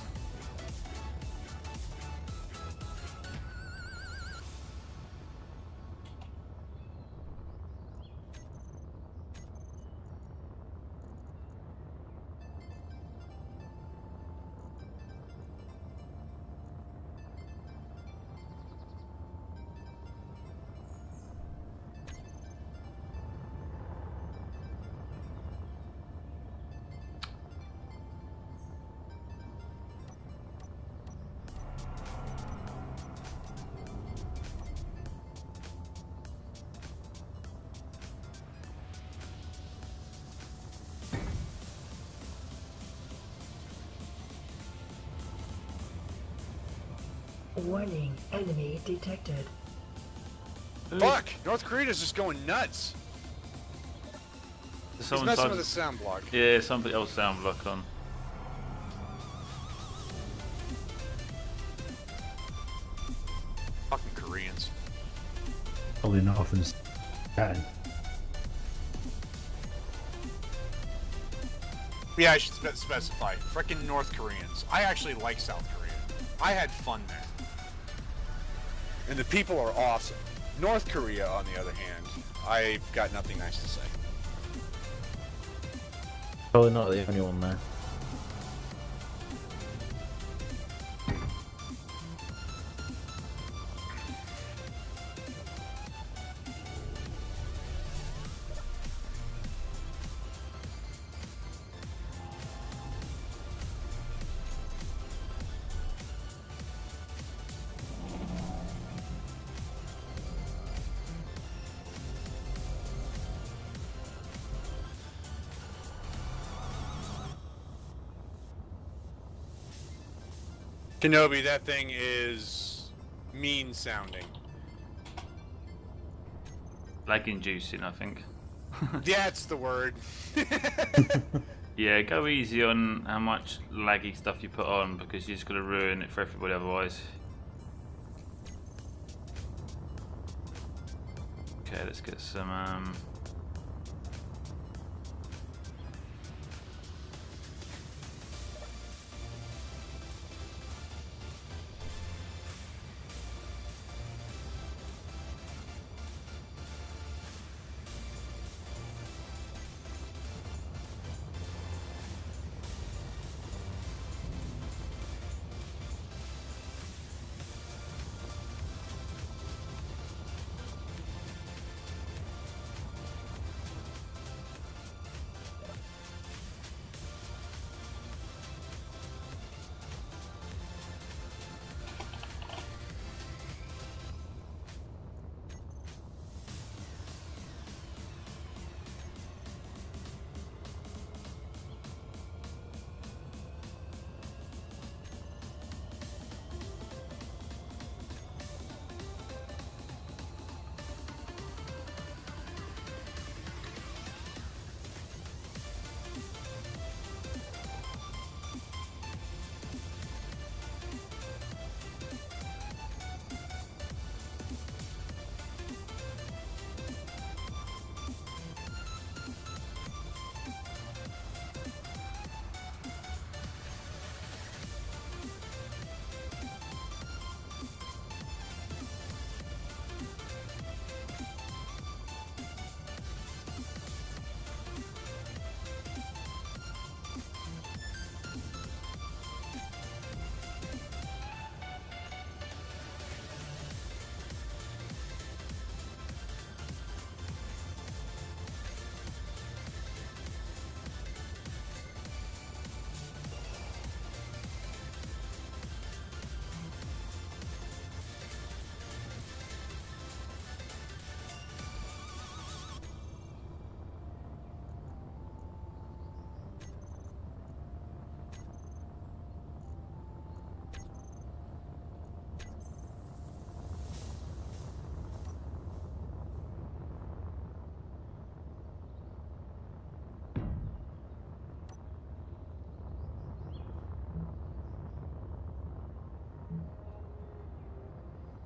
Speaker 5: Warning, enemy detected.
Speaker 2: Fuck! North Korea's just going nuts. He's
Speaker 1: Someone
Speaker 2: messing
Speaker 1: started-
Speaker 2: with the sound block.
Speaker 1: Yeah, somebody else sound block on.
Speaker 2: Fucking Koreans.
Speaker 3: Probably North and South.
Speaker 2: Yeah, I should specify. Frickin' North Koreans. I actually like South Korea. I had fun there. And the people are awesome. North Korea, on the other hand, I've got nothing nice to say.
Speaker 3: Probably not the only one there.
Speaker 2: Kenobi, that thing is mean sounding.
Speaker 1: Lag inducing, I think.
Speaker 2: That's the word.
Speaker 1: Yeah, go easy on how much laggy stuff you put on because you're just gonna ruin it for everybody otherwise. Okay, let's get some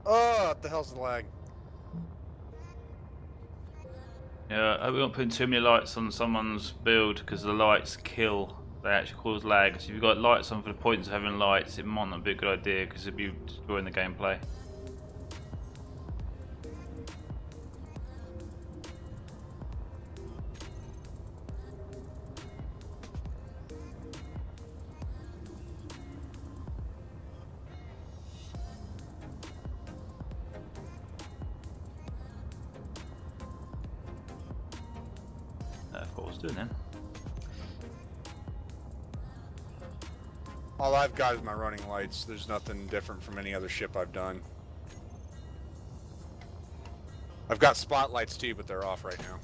Speaker 2: Oh, what the hell's the lag?
Speaker 1: Yeah, I hope we're not putting too many lights on someone's build because the lights kill. They actually cause lag. So if you've got lights on for the points of having lights, it might not be a good idea because it'd be destroying the gameplay. Of course, doing then.
Speaker 2: All I've got is my running lights. There's nothing different from any other ship I've done. I've got spotlights too, but they're off right now.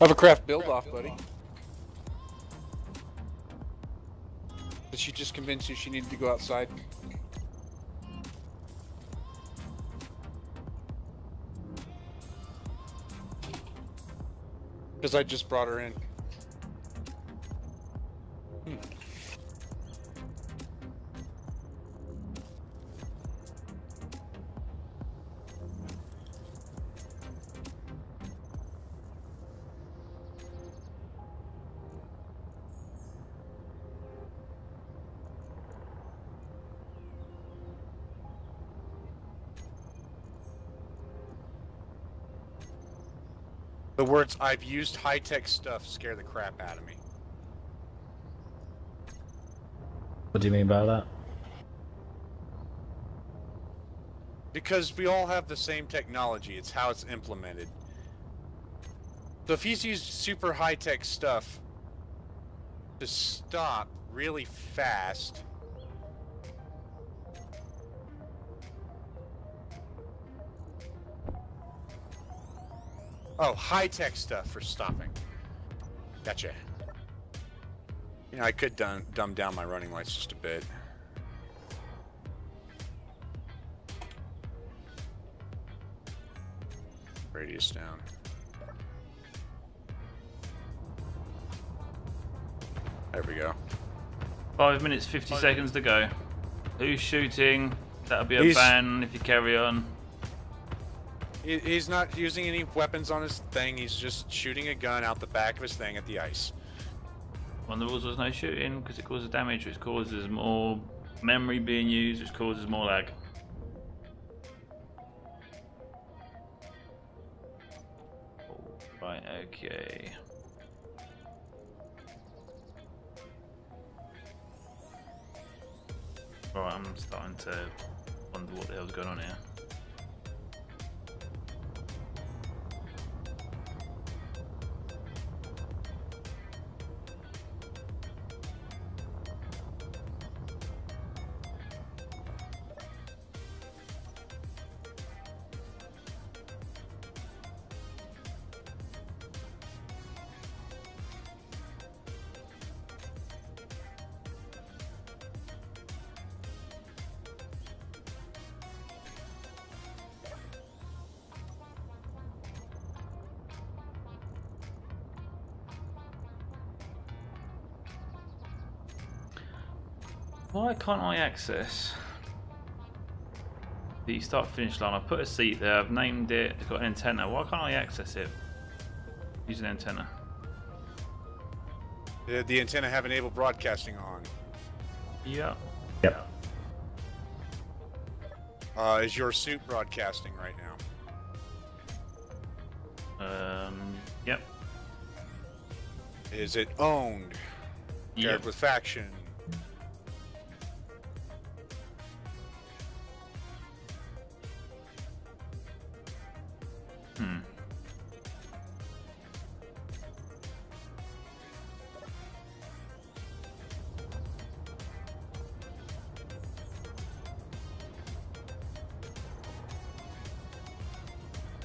Speaker 2: Have a craft build off, buddy. Did she just convince you she needed to go outside? Because I just brought her in. The words "I've used high-tech stuff" scare the crap out of me.
Speaker 3: What do you mean by that?
Speaker 2: Because we all have the same technology, it's how it's implemented. So if he's used super high-tech stuff to stop really fast... Oh, high-tech stuff for stopping. Gotcha. You know, I could dumb down my running lights just a bit. Radius down. There we go.
Speaker 1: 5 minutes 50 seconds to go. Who's shooting? That'll be a ban if you carry on.
Speaker 2: He's not using any weapons on his thing, he's just shooting a gun out the back of his thing at the ice.
Speaker 1: One of the rules was no shooting because it causes damage, which causes more memory being used, which causes more lag. Right, okay. Right, I'm starting to wonder what the hell's going on here. Why can't I access the start finish line? I've put a seat there, I've named it, it's got an antenna. Why can't I access it? Use an antenna.
Speaker 2: Did the antenna have enabled broadcasting on?
Speaker 1: Yeah.
Speaker 3: Yep.
Speaker 2: Is your suit broadcasting right now?
Speaker 1: Yep.
Speaker 2: Is it owned? Shared
Speaker 1: Yep.
Speaker 2: with faction?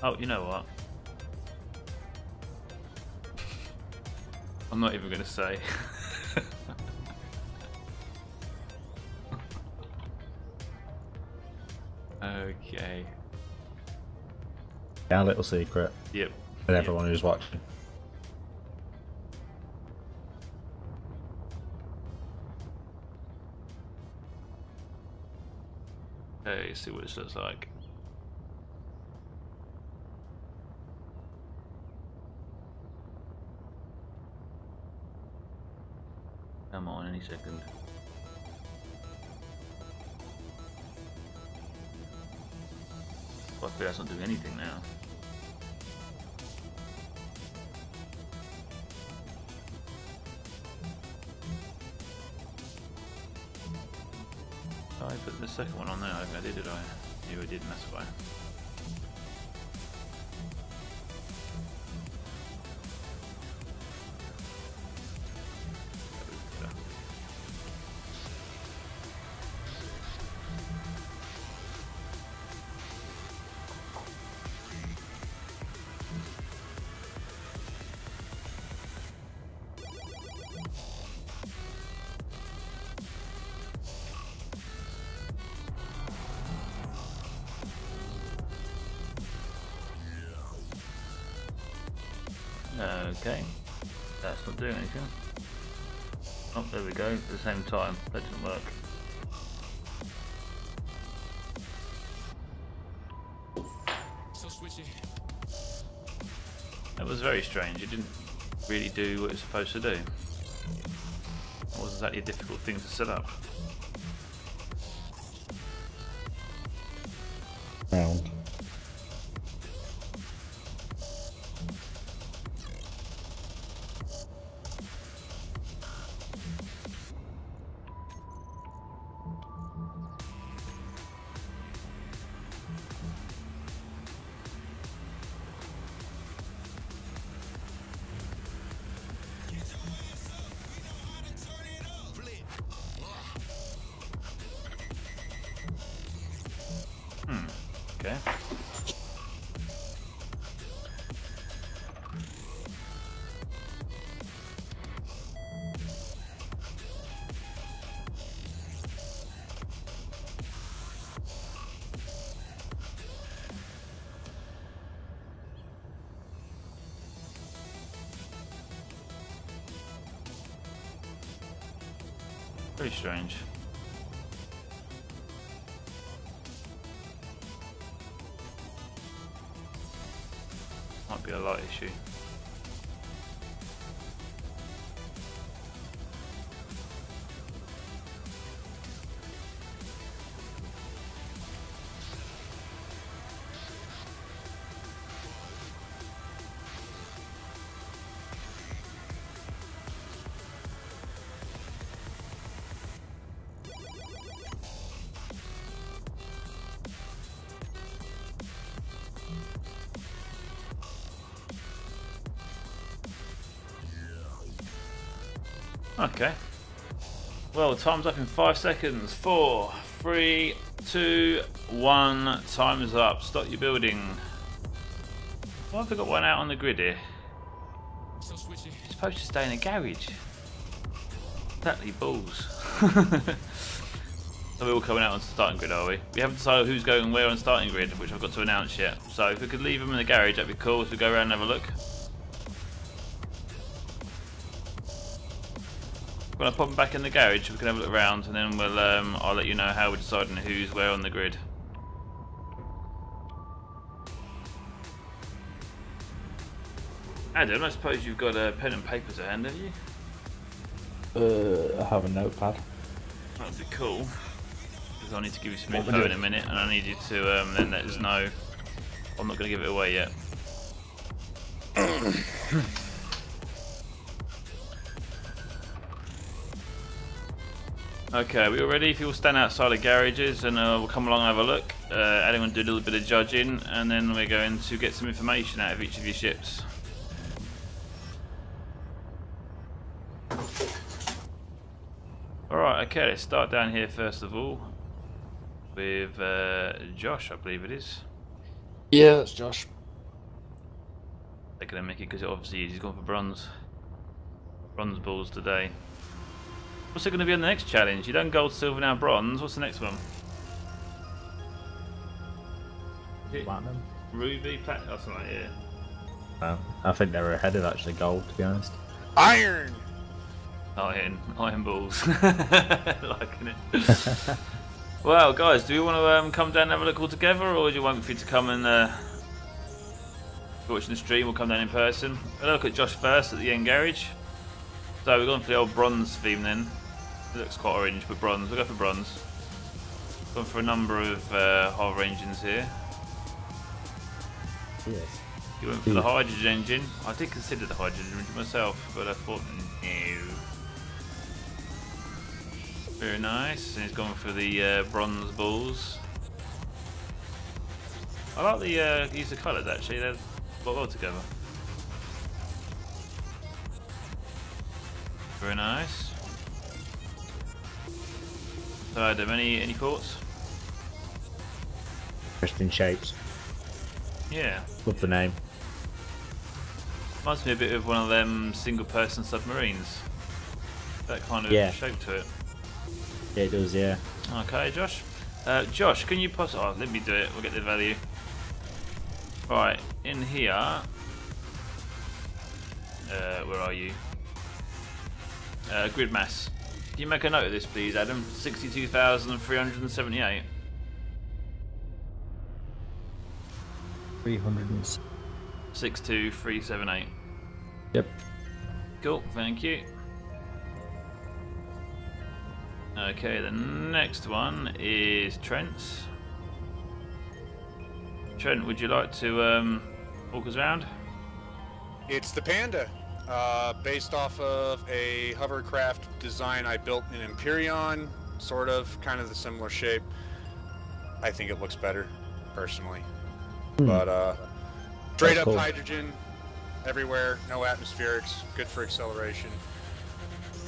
Speaker 1: Oh, you know what? I'm not even going to say. Okay.
Speaker 3: Our little secret.
Speaker 1: Yep.
Speaker 3: And everyone who's watching.
Speaker 1: Okay, see what this looks like. Come on, any second. Well, I feel that's not doing anything now. Oh, I put the second one on there. I did I? Yeah, I didn't, that's why. Okay, that's not doing anything. Oh, there we go, at the same time. That didn't work. That was very strange. It didn't really do what it was supposed to do. It wasn't exactly a difficult thing to set up.
Speaker 3: Round.
Speaker 1: Okay. Very strange. Might be a light issue. Okay. Well, time's up in 5 seconds. 4, 3, 2, 1. Time is up. Stop your building. Why have we got one out on the grid here? It's supposed to stay in a garage. Exactly balls. So we're all coming out on the starting grid, are we? We haven't decided who's going where on the starting grid, which I've got to announce yet. So if we could leave them in the garage, that'd be cool. So we go around and have a look. When I pop them back in the garage, we can have a look around, and then we'll I'll let you know how we're deciding who's where on the grid. Adam, I suppose you've got a pen and paper to hand, have you?
Speaker 3: I have a notepad.
Speaker 1: That'd be cool. Because I need to give you some info in a minute, and I need you to then let us know. I'm not going to give it away yet. Okay, we all ready? If you all stand outside the garages and we'll come along and have a look. Adam will do a little bit of judging, and then we're going to get some information out of each of your ships. Alright, okay, let's start down here first of all with Josh, I believe it is.
Speaker 6: Yeah, that's Josh.
Speaker 1: They're going to make it because it obviously is. He's gone for bronze. Bronze balls today. What's it going to be on the next challenge? You done gold, silver, now bronze. What's the next one?
Speaker 3: Platinum.
Speaker 1: Ruby, platinum, something like that.
Speaker 3: Well, I think they were ahead of actually gold, to be honest.
Speaker 2: Iron.
Speaker 1: Iron balls. Liking it. Well, guys, do you want to come down and have a look all together, or do you want me to come and watching the stream? We'll come down in person. We'll look at Josh first at the end garage. So we're going for the old bronze theme then. It looks quite orange, but bronze. We'll go for bronze. Going for a number of hover engines here.
Speaker 3: Yes.
Speaker 1: You went for the hydrogen engine. I did consider the hydrogen engine myself, but I thought no. Very nice. And he's gone for the bronze balls. I like the use of colours actually. They're quite well together. Very nice. So Adam, any thoughts?
Speaker 3: Interesting shapes.
Speaker 1: Yeah.
Speaker 3: Love the name.
Speaker 1: Reminds me a bit of one of them single-person submarines. That kind of shape to it.
Speaker 3: Yeah, it does, yeah.
Speaker 1: Okay, Josh. Josh, can you oh, let me do it. We'll get the value. Right, in here, Where are you? Grid mass. Can you make a note of this, please, Adam? 62,378.
Speaker 3: 300.
Speaker 1: 62378.
Speaker 3: Yep.
Speaker 1: Cool, thank you. Okay, the next one is Trent's. Trent, would you like to walk us around?
Speaker 2: It's the Panda, based off of a hovercraft design I built in Empyreon, sort of, kind of the similar shape. I think it looks better, personally. But straight up
Speaker 3: cool.
Speaker 2: hydrogen everywhere, no atmospherics, good for acceleration.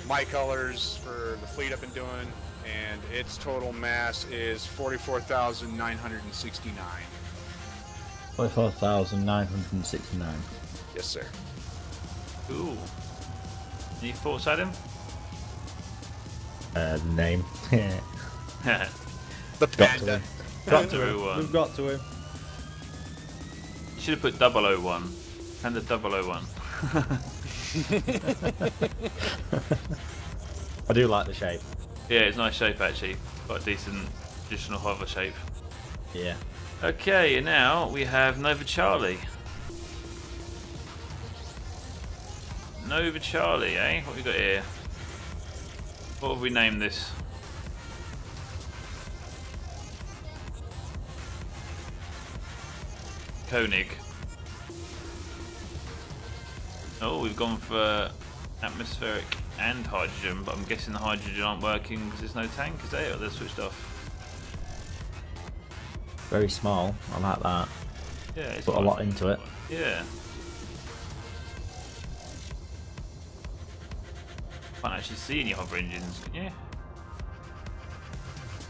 Speaker 2: My colors for the fleet I've been doing, and its total mass is 44,969.
Speaker 3: 44,969.
Speaker 2: Yes, sir.
Speaker 1: Cool. Any thoughts, Adam?
Speaker 3: Name.
Speaker 2: The
Speaker 3: Got to
Speaker 2: Panda.
Speaker 3: him. Got to him.
Speaker 1: 001.
Speaker 3: We've got to him.
Speaker 1: You should have put 001. And the 001.
Speaker 3: I do like the shape.
Speaker 1: Yeah, it's a nice shape actually. Quite a decent traditional hover shape.
Speaker 3: Yeah.
Speaker 1: Okay, and now we have Nova Charlie. Nova Charlie, eh? What we got here? What have we named this? Koenig. Oh, we've gone for atmospheric and hydrogen, but I'm guessing the hydrogen aren't working because there's no tank, is they? Or they're switched off?
Speaker 3: Very small. I like that.
Speaker 1: Yeah, it's
Speaker 3: Put a lot into it.
Speaker 1: Yeah. Can't actually see any hover engines, can you?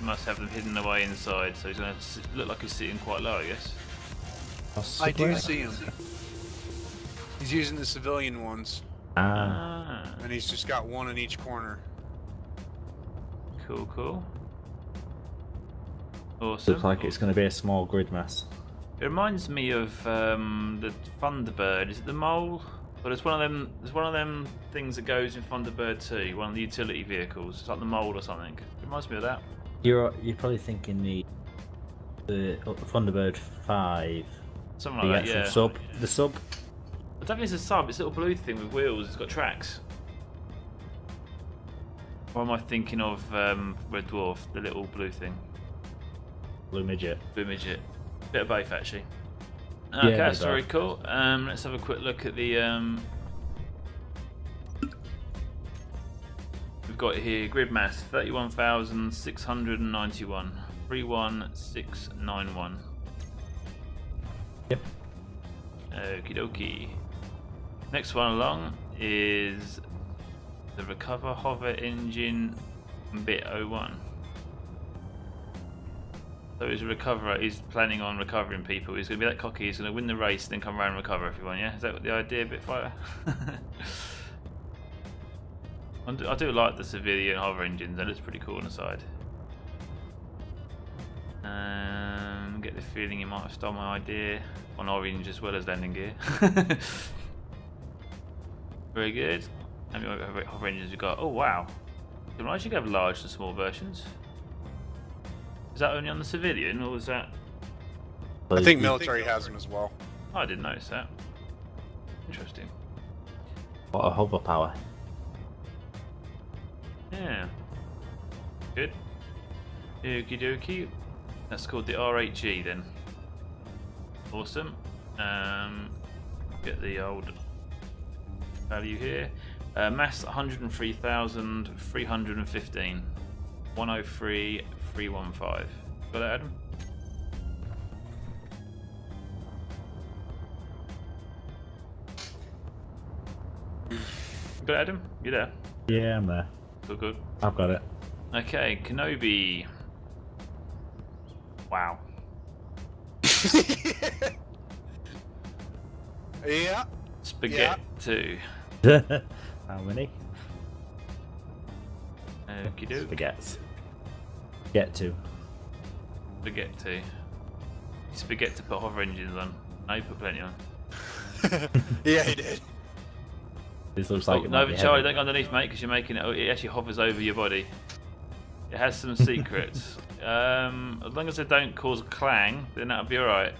Speaker 1: You must have them hidden away inside, so he's going to look like he's sitting quite low, I guess.
Speaker 2: I do
Speaker 3: Possibly.
Speaker 2: see him. He's using the civilian ones,
Speaker 3: Ah.
Speaker 1: Ah,
Speaker 2: and he's just got one in each corner.
Speaker 1: cool, cool. Awesome.
Speaker 3: Looks like it's going to be a small grid mass.
Speaker 1: It reminds me of the Thunderbird. Is it the mole? But it's one of them. There's one of them things that goes in Thunderbird 2, one of the utility vehicles. It's like the mole or something. It reminds me of that.
Speaker 3: You're probably thinking the Thunderbird 5.
Speaker 1: Something
Speaker 3: The
Speaker 1: like that.
Speaker 3: actual
Speaker 1: Yeah.
Speaker 3: sub. The sub.
Speaker 1: I don't think it's a sub. It's a little blue thing with wheels. It's got tracks. Or am I thinking of Red Dwarf, the little blue thing?
Speaker 3: Blue midget.
Speaker 1: Blue midget. Bit of both actually.
Speaker 3: Yeah,
Speaker 1: Okay,
Speaker 3: bit
Speaker 1: that's
Speaker 3: of
Speaker 1: very
Speaker 3: both.
Speaker 1: cool. Let's have a quick look at the. We've got here grid mass 31,691. 31691.
Speaker 3: Yep.
Speaker 1: Okie dokie. Next one along is the Recover Hover Engine Bit 01. So he's a recoverer, he's planning on recovering people. He's going to be that cocky, he's going to win the race, then come around and recover everyone, yeah? Is that what the idea, Bitfire? I do like the civilian hover engines, that looks pretty cool on the side. Get the feeling he might have stolen my idea on orange as well as landing gear. Very good. How many hover engines we got? Oh wow. Didn't realize you could have large and small versions. Is that only on the civilian or was that...
Speaker 2: I think military has them as well.
Speaker 1: Oh, I didn't notice that. Interesting.
Speaker 3: What a hover power.
Speaker 1: Yeah. Good. Okie dokie. That's called the RHG then. Awesome. Get the old value here. Mass 103,315. 103,315. Got that, Adam? Got it, Adam? You there?
Speaker 3: Yeah, I'm there.
Speaker 1: Good, good.
Speaker 3: I've got it.
Speaker 1: Okay, Kenobi. Wow.
Speaker 2: Yeah.
Speaker 1: Spaghetti.
Speaker 3: How many?
Speaker 1: Okie doke.
Speaker 3: Spaghettis. Get to.
Speaker 1: Spaghetti. Spaghetti to put hover engines on. No, you put plenty on.
Speaker 2: Yeah, he did.
Speaker 3: This looks like
Speaker 1: Oh,
Speaker 3: it
Speaker 1: no,
Speaker 3: might be
Speaker 1: but Charlie,
Speaker 3: heavy.
Speaker 1: don't go underneath, mate, because you're making it. It actually hovers over your body. It has some secrets. As long as they don't cause a clang, then that'll be alright.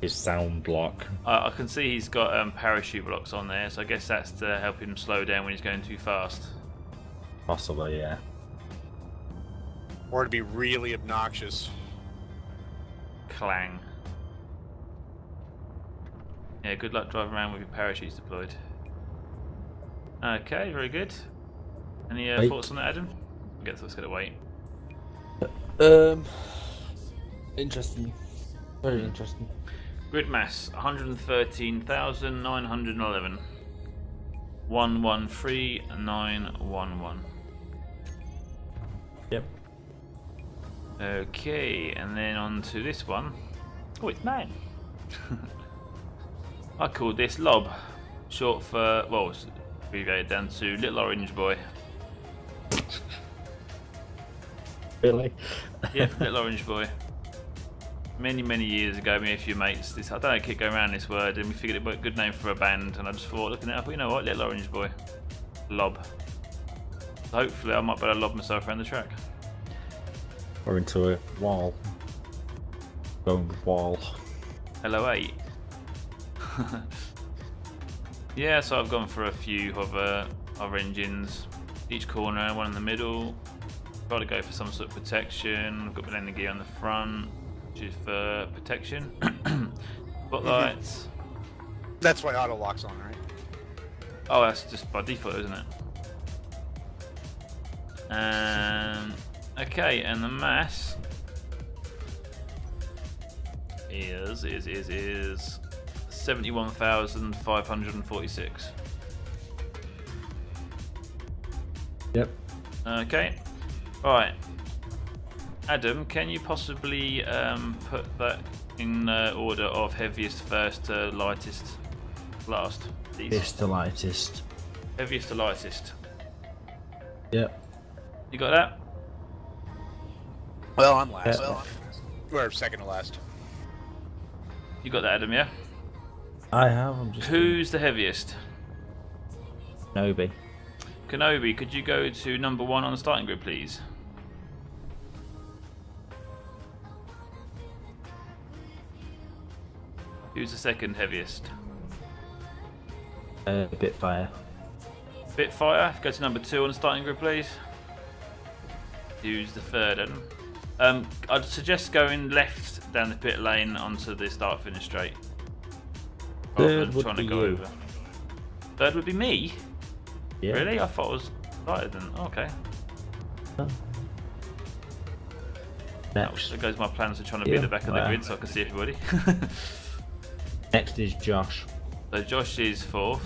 Speaker 3: His sound block.
Speaker 1: I can see he's got parachute blocks on there, so I guess that's to help him slow down when he's going too fast.
Speaker 3: Possibly, yeah.
Speaker 2: Or to be really obnoxious.
Speaker 1: Clang. Yeah, good luck driving around with your parachutes deployed. Okay, very good. Any
Speaker 3: Wait.
Speaker 1: thoughts on that, Adam? I guess let's gotta wait.
Speaker 6: Interesting. Very interesting.
Speaker 1: Grid mass 113,911. 113,911.
Speaker 3: Yep.
Speaker 1: Okay, and then on to this one. Oh, it's mine. I called this Lob, short for, well, it's abbreviated down to Little Orange Boy.
Speaker 3: Really?
Speaker 1: Yep, Little Orange Boy. Many years ago, me and a few mates, I don't know, keep going around this word, and we figured it would be a good name for a band, and I just thought, looking it up, you know what, Little Orange Boy. Lob. So hopefully I might be able to lob myself around the track.
Speaker 3: Or into a wall. Going wall.
Speaker 1: Hello 8. Yeah, so I've gone for a few other engines. Each corner, one in the middle. Got to go for some sort of protection. I've got my landing gear on the front, which is for protection. Spotlights.
Speaker 2: That's why auto lock's on, right?
Speaker 1: Oh, that's just by default, isn't it? Okay, and the mass is 71,546.
Speaker 3: Yep.
Speaker 1: Okay. Right. Adam, can you possibly put that in order of heaviest first to lightest last, please?
Speaker 3: Heaviest to lightest.
Speaker 1: Heaviest to lightest.
Speaker 3: Yep.
Speaker 1: You got that?
Speaker 2: Well, I'm last.
Speaker 3: Yeah.
Speaker 2: Or second to last.
Speaker 1: You got that, Adam, yeah?
Speaker 3: I have. I'm just.
Speaker 1: Who's the heaviest?
Speaker 3: Nobi.
Speaker 1: Kenobi, could you go to number 1 on the starting grid, please? Who's the second heaviest?
Speaker 3: Bitfire.
Speaker 1: Bitfire, go to number 2 on the starting grid, please. Who's the third, Adam? I'd suggest going left down the pit lane onto the start finish straight. Rather
Speaker 3: Third
Speaker 1: than
Speaker 3: would
Speaker 1: trying to
Speaker 3: be
Speaker 1: go
Speaker 3: you.
Speaker 1: over. Third would be me?
Speaker 3: Yeah.
Speaker 1: Really? I thought I was started then. Okay.
Speaker 3: Next.
Speaker 1: That goes my plans of trying to be at the back of the
Speaker 3: Wow.
Speaker 1: grid so I can see everybody.
Speaker 3: Next is Josh.
Speaker 1: So Josh is 4th,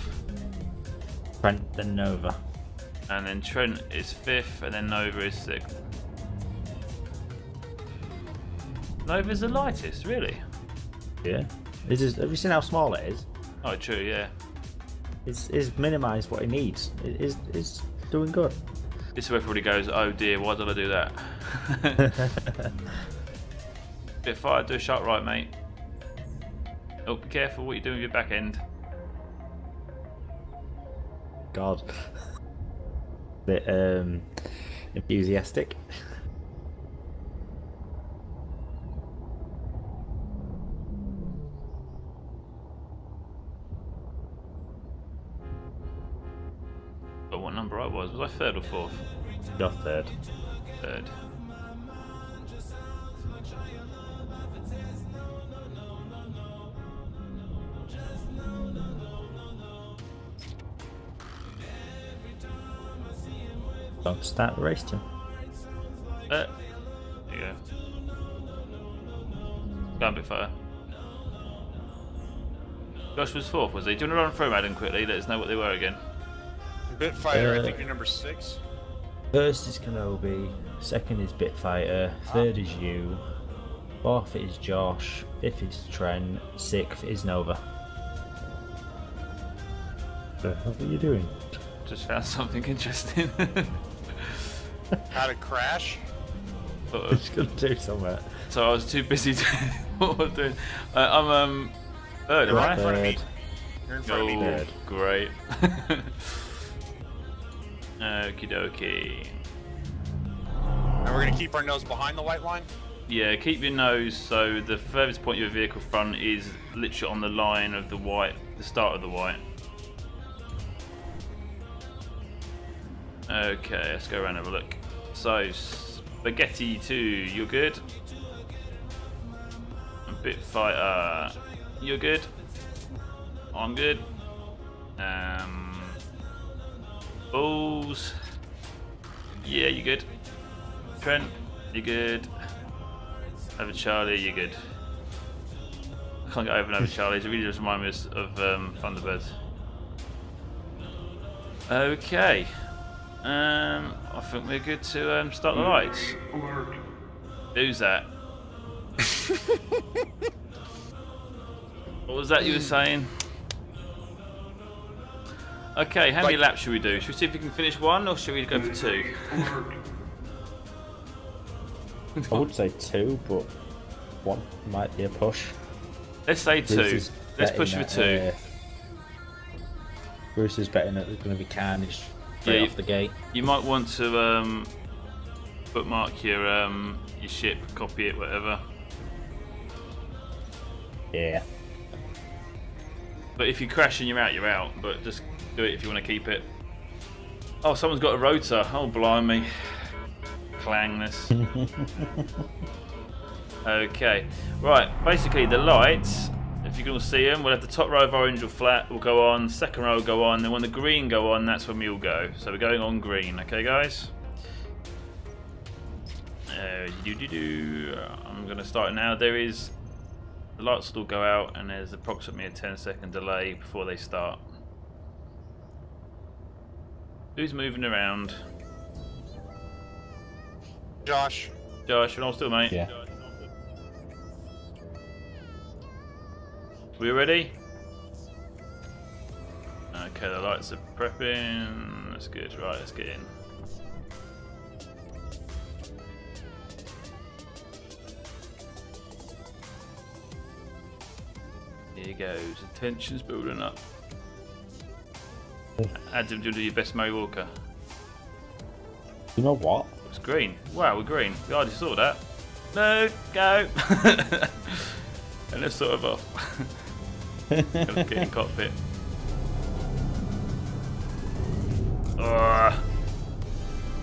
Speaker 3: Trent, then Nova.
Speaker 1: and then Trent is 5th, and then Nova is 6th. Nova's the lightest, really?
Speaker 3: Yeah. Have you seen how small it is?
Speaker 1: Oh, true, yeah.
Speaker 3: It's minimised what it needs. It's doing good.
Speaker 1: This is where everybody goes, oh dear, why did I do that? Bit fired, do a shot right, mate. Oh, be careful what you're doing with your back end.
Speaker 3: God. Bit enthusiastic.
Speaker 1: But what number I was I 3rd or 4th?
Speaker 3: You're third.
Speaker 1: 3rd.
Speaker 3: Don't start the race, Tim.
Speaker 1: There you go. Go a bit further. Josh was 4th, was he? Do you want to run through Adam quickly? Let us know what they were again.
Speaker 2: Bitfire, I think you're number 6.
Speaker 3: First is Kenobi. Second is Bitfighter. Third is you. Fourth is Josh. Fifth is Trent. Sixth is Nova. The hell are you doing?
Speaker 1: Just found something interesting.
Speaker 2: How to crash?
Speaker 1: Sort
Speaker 3: I'm
Speaker 1: of.
Speaker 3: just gonna do something.
Speaker 1: So I was too busy doing what I was doing. I'm 3rd, am
Speaker 2: You're right
Speaker 1: I?
Speaker 2: in front of me.
Speaker 3: Third.
Speaker 2: You're in front of me,
Speaker 1: Oh,
Speaker 2: dude.
Speaker 1: great. Okie dokie.
Speaker 2: And we're gonna keep our nose behind the white line.
Speaker 1: Yeah, keep your nose so the furthest point of your vehicle front is literally on the line of the white, the start of the white. Okay, let's go around and have a look. So, Spaghetti 2, you're good. A bit fighter, you're good. I'm good. Balls, yeah, you're good. Trent, you're good. Over Charlie, you're good. I can't get over and over Charlie's. It really just reminds me of Thunderbirds. Okay. I think we're good to start the lights. Who's that? What was that you were saying? Okay, how many laps should we do? Should we see if we can finish one, or should we go for two?
Speaker 3: I would say 2, but 1 might be a push.
Speaker 1: Let's say 2.
Speaker 3: Bruce is
Speaker 1: Let's push for
Speaker 3: betting
Speaker 1: 2.
Speaker 3: Bruce is betting that there's going to be carnage straight off the gate.
Speaker 1: You might want to bookmark your ship, copy it, whatever.
Speaker 3: Yeah.
Speaker 1: But if you crash and you're out, you're out. But just do it if you want to keep it. Oh, someone's got a rotor. Oh, blimey. Clangness. Okay. Right, basically the lights, if you can all see them, we'll have the top row of orange or flat will go on, second row will go on, then when the green go on, that's when we all go. So we're going on green, okay guys? I'm going to start now. The lights will go out and there's approximately a 10-second delay before they start. Who's moving around?
Speaker 2: Josh.
Speaker 1: Josh, you're all still, mate?
Speaker 3: Yeah.
Speaker 1: We ready? Okay, the lights are prepping. That's good. Right, let's get in. Here goes. The tension's building up. Adam, do your best Murray Walker.
Speaker 3: You know what?
Speaker 1: It's green. Wow, we're green. We already saw that. No, go. And let's sort of off. Gotta get in cockpit.
Speaker 3: Oh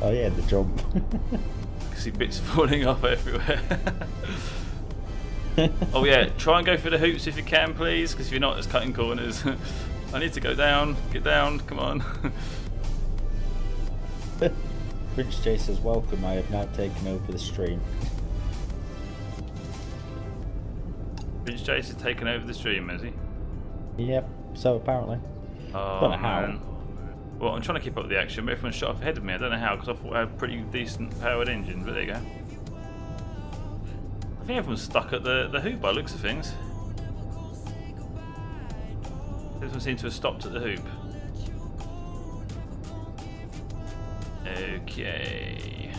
Speaker 3: yeah, the jump.
Speaker 1: I see bits falling off everywhere. Oh yeah, try and go for the hoops if you can, please, because if you're not, it's cutting corners. I need to go down. Get down. Come on.
Speaker 3: Prince J says, welcome, I have now taken over the stream.
Speaker 1: Prince Jace has taken over the stream, has he?
Speaker 3: Yep, so apparently.
Speaker 1: Oh,
Speaker 3: Don't know how.
Speaker 1: man. Well, I'm trying to keep up with the action, but everyone's shot off ahead of me. I don't know how, because I thought I had a pretty decent powered engine, but there you go. I think everyone's stuck at the hoop by the looks of things. Everyone seems to have stopped at the hoop. Okay.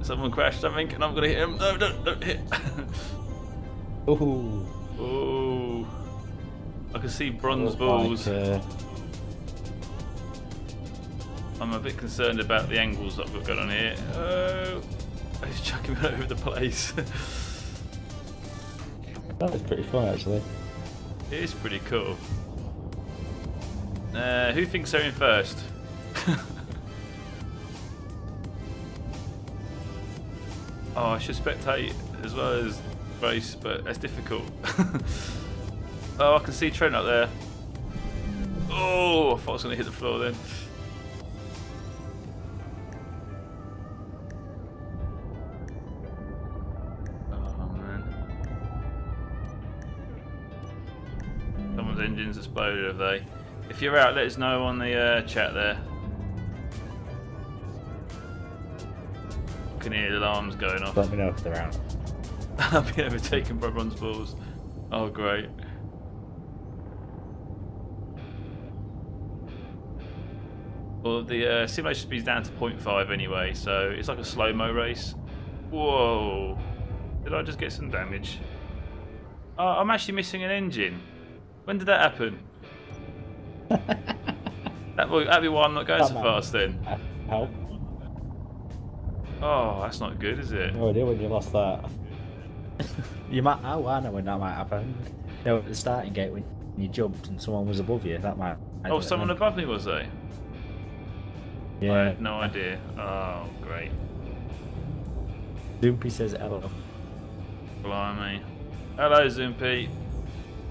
Speaker 1: Someone crashed something and I'm gonna hit him. No, don't hit.
Speaker 3: Ooh.
Speaker 1: Oh. I can see bronze
Speaker 3: Look
Speaker 1: balls.
Speaker 3: like,
Speaker 1: I'm a bit concerned about the angles that I've got going on here. Oh. He's chucking me all over the place.
Speaker 3: that was pretty fun actually.
Speaker 1: It is pretty cool. Who thinks they're in first? Oh, I should spectate as well as race, but that's difficult. Oh, I can see Trent up there. Oh, I thought I was going to hit the floor then. Oh, man. Someone's engine's exploded, have they? If you're out, let us know on the chat there. I can hear the alarms going off.
Speaker 3: Let me know if they're out.
Speaker 1: I've been overtaken by bronze balls. Oh, great. Well, the simulation speed's down to 0.5 anyway, so it's like a slow-mo race. Whoa! Did I just get some damage? Oh, I'm actually missing an engine. When did that happen? That'd be why I'm not going so fast then.
Speaker 3: Help.
Speaker 1: Oh, that's not good, is it?
Speaker 3: No idea when you lost that. You might. Oh, I know when that might happen. You know, at the starting gate when you jumped and someone was above you. That might.
Speaker 1: Oh, someone above me, was they?
Speaker 3: Yeah.
Speaker 1: I had no idea. Oh, great.
Speaker 3: Zoopy says hello.
Speaker 1: Blimey. Hello, Zumpy.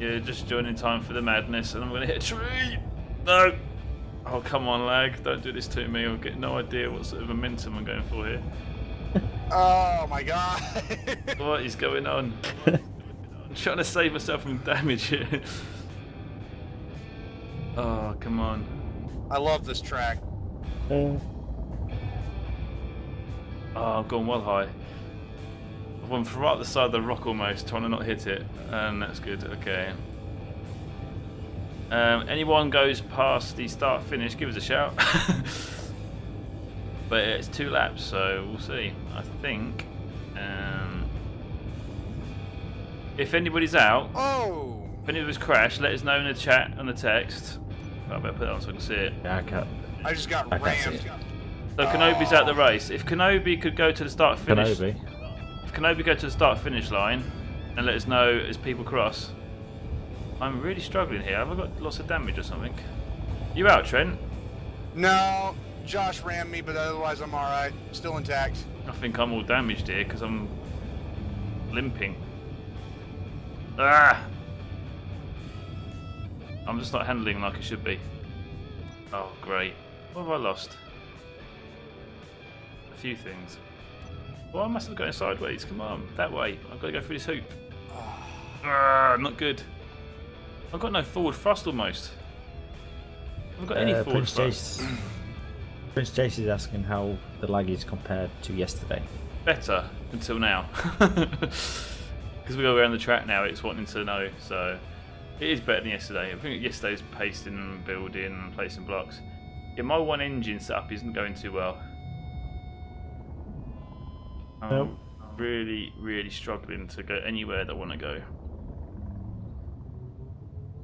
Speaker 1: You're just joining time for the madness, and I'm going to hit a tree. No. Oh, come on, lag. Don't do this to me. I'll get no idea what sort of momentum I'm going for here.
Speaker 2: Oh my god!
Speaker 1: What is going on? I'm trying to save myself from damage here. Oh, come on.
Speaker 2: I love this track.
Speaker 1: Oh, I've gone well high. I've gone from right at the side of the rock almost, trying to not hit it. And that's good, okay. Anyone goes past the start finish, give us a shout. But it's 2 laps, so we'll see. I think if anybody's out, if anybody's crashed, let us know in the chat and the text. I better put that on so I can see it.
Speaker 3: Yeah, I can't.
Speaker 2: I just got
Speaker 3: I can't see
Speaker 2: rammed.
Speaker 3: it.
Speaker 1: So Kenobi's out the race. If Kenobi could go to the start finish,
Speaker 3: Kenobi.
Speaker 1: if Kenobi go to the start finish line and let us know as people cross. I'm really struggling here. Have I got lots of damage or something? You out, Trent?
Speaker 2: No, Josh rammed me, but otherwise I'm alright. Still intact.
Speaker 1: I think I'm all damaged here because I'm limping. Ah! I'm just not handling like I should be. Oh, great. What have I lost? A few things. Well, I must have gone sideways. Come on, that way. I've got to go through this hoop. Ah, not good. I've got no forward thrust almost. I haven't got any forward thrust.
Speaker 3: Prince Jace is asking how the lag is compared to yesterday.
Speaker 1: Better until now. Because we go around the track now, it's wanting to know. So it is better than yesterday. I think yesterday's pasting and building and placing blocks. Yeah, my one engine setup isn't going too well. I'm really, really struggling to go anywhere that I want to go.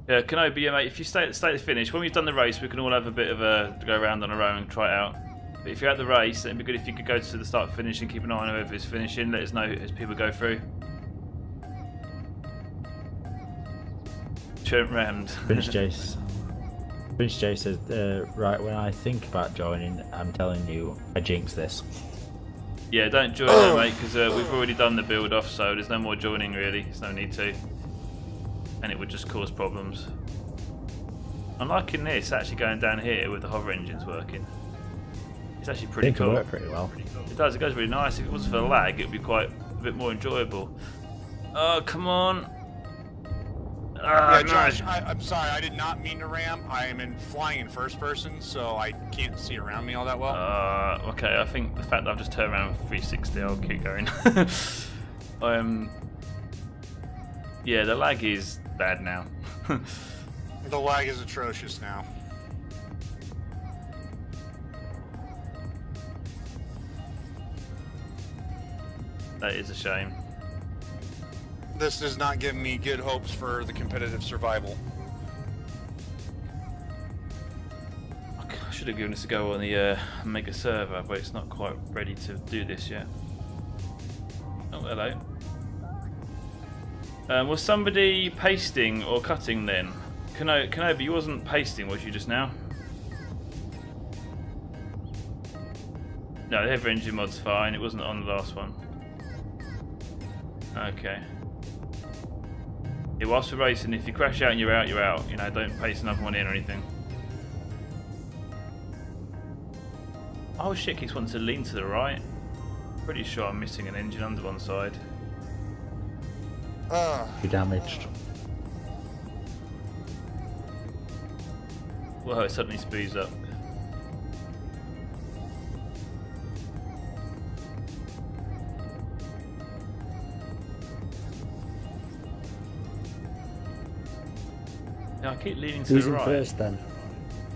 Speaker 1: Yeah, Kenobi, yeah, mate, if you stay at the finish, when we've done the race, we can all have a bit of a go around on our own and try it out. But if you're at the race, it'd be good if you could go to the start finish and keep an eye on whoever's finishing. Let us know as people go through. Trent rammed.
Speaker 3: Prince Jace. Prince Jace says, right, when I think about joining, I'm telling you, I jinx this.
Speaker 1: Yeah, don't join there, mate, because we've already done the build off, so there's no more joining really. There's no need to. And it would just cause problems. I'm liking this actually going down here with the hover engines working. It's actually pretty cool.
Speaker 3: It work pretty well.
Speaker 1: It does, it goes really nice. If it wasn't for the lag, it would be quite a bit more enjoyable. Oh, come on.
Speaker 2: Yeah, Josh, I'm sorry, I did not mean to ram. I am flying in first person, so I can't see around me all that well.
Speaker 1: Okay, I think the fact that I've just turned around 360, I'll keep going. Yeah, the lag is bad now.
Speaker 2: The lag is atrocious now.
Speaker 1: That is a shame.
Speaker 2: This does not give me good hopes for the competitive survival.
Speaker 1: I should have given this a go on the Mega server, but it's not quite ready to do this yet. Oh, hello. Was somebody pasting or cutting then? Kenobi, you wasn't pasting, was you just now? No, the heavy engine mod's fine. It wasn't on the last one. Okay. Yeah, whilst we're racing, if you crash out and you're out, you're out. You know, don't paste another one in or anything. Oh shit, keeps wanting to lean to the right. Pretty sure I'm missing an engine under one side.
Speaker 3: Be damaged.
Speaker 1: Whoa, it suddenly speeds up. Yeah, I keep leaning to
Speaker 3: Who's
Speaker 1: the
Speaker 3: in
Speaker 1: right.
Speaker 3: first then?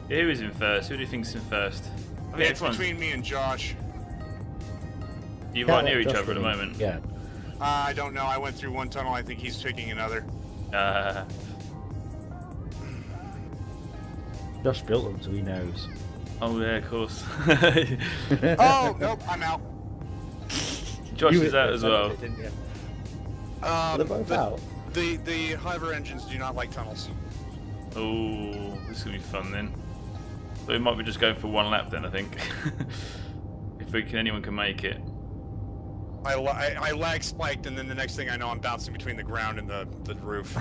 Speaker 1: Who is in first? Who do you think's in first? I think
Speaker 2: It's between me and Josh.
Speaker 1: You're right
Speaker 3: Yeah,
Speaker 1: near each
Speaker 3: Josh
Speaker 1: other at the
Speaker 3: really-
Speaker 1: moment.
Speaker 3: Yeah.
Speaker 2: I don't know. I went through one tunnel. I think he's picking another.
Speaker 3: Josh built them, so he knows.
Speaker 1: Oh yeah, of course.
Speaker 2: Oh, nope. I'm out.
Speaker 1: Josh
Speaker 3: You
Speaker 1: is out as well.
Speaker 3: didn't you? They're both out.
Speaker 2: The hover engines do not like tunnels.
Speaker 1: Oh, this is gonna be fun then. So we might be just going for one lap then, I think. If anyone can make it.
Speaker 2: I lag spiked, and then the next thing I know, I'm bouncing between the ground and the roof.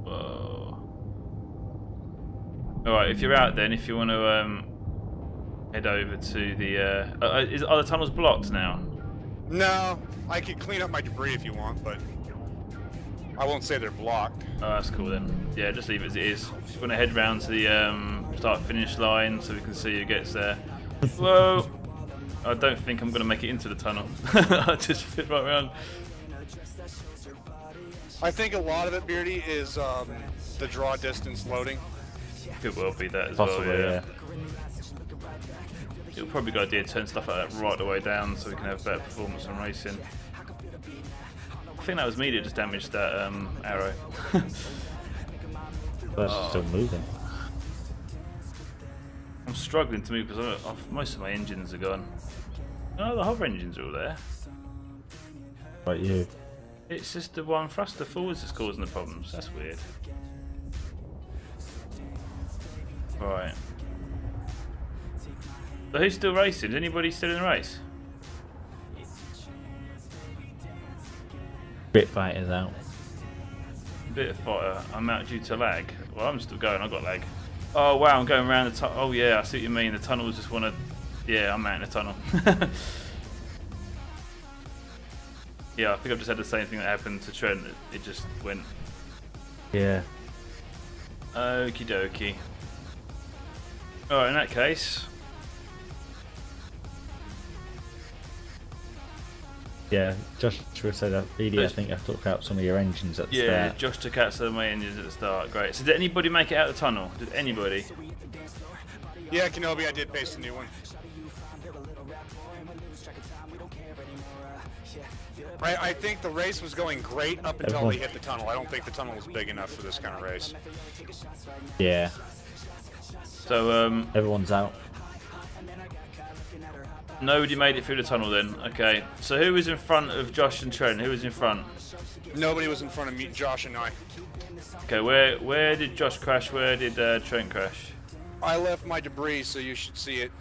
Speaker 1: Whoa. Alright, if you're out then, if you want to head over to the... are the tunnels blocked now?
Speaker 2: No, I could clean up my debris if you want, but I won't say they're blocked.
Speaker 1: Oh, that's cool then. Yeah, just leave it as it is. Just want to head round to the start-finish line so we can see who gets there. Whoa! I don't think I'm going to make it into the tunnel. I just fit right around.
Speaker 2: I think a lot of it, Beardie, is the draw distance loading.
Speaker 1: Could well be that as
Speaker 3: Possibly,
Speaker 1: well,
Speaker 3: yeah.
Speaker 1: It'll probably be a good idea to turn stuff like that right the way down so we can have better performance on racing. I think that was me that just damaged that arrow.
Speaker 3: But it's still moving.
Speaker 1: I'm struggling to move because most of my engines are gone. Oh, the hover engines are all there.
Speaker 3: Right, you.
Speaker 1: It's just the one thruster forwards that's causing the problems. That's weird. Right. So who's still racing? Is anybody still in the race?
Speaker 3: Bit fighters out.
Speaker 1: Bit of fighter. I'm out due to lag. Well, I'm still going. I've got lag. Oh wow, I'm going around the tunnel. Oh yeah, I see what you mean. The tunnels just want to... Yeah, I'm out in the tunnel. Yeah, I think I've just had the same thing that happened to Trent. It just went...
Speaker 3: Yeah.
Speaker 1: Okie dokie. Alright, in that case...
Speaker 3: Yeah, Joshua said that Beardie, I think I took out some of your engines at the
Speaker 1: Yeah,
Speaker 3: start.
Speaker 1: Josh took out some of my engines at the start. Great. So did anybody make it out of the tunnel? Did anybody?
Speaker 2: Yeah, Kenobi, I did paste a new one. I think the race was going great up until they hit the tunnel. I don't think the tunnel was big enough for this kind of race.
Speaker 3: Yeah.
Speaker 1: So,
Speaker 3: Everyone's out.
Speaker 1: nobody made it through the tunnel then. Okay. So who was in front of Josh and Trent? Who was in front?
Speaker 2: Nobody was in front of me, Josh and I.
Speaker 1: Okay, where did Josh crash? Where did Trent crash?
Speaker 2: I left my debris, so you should see it.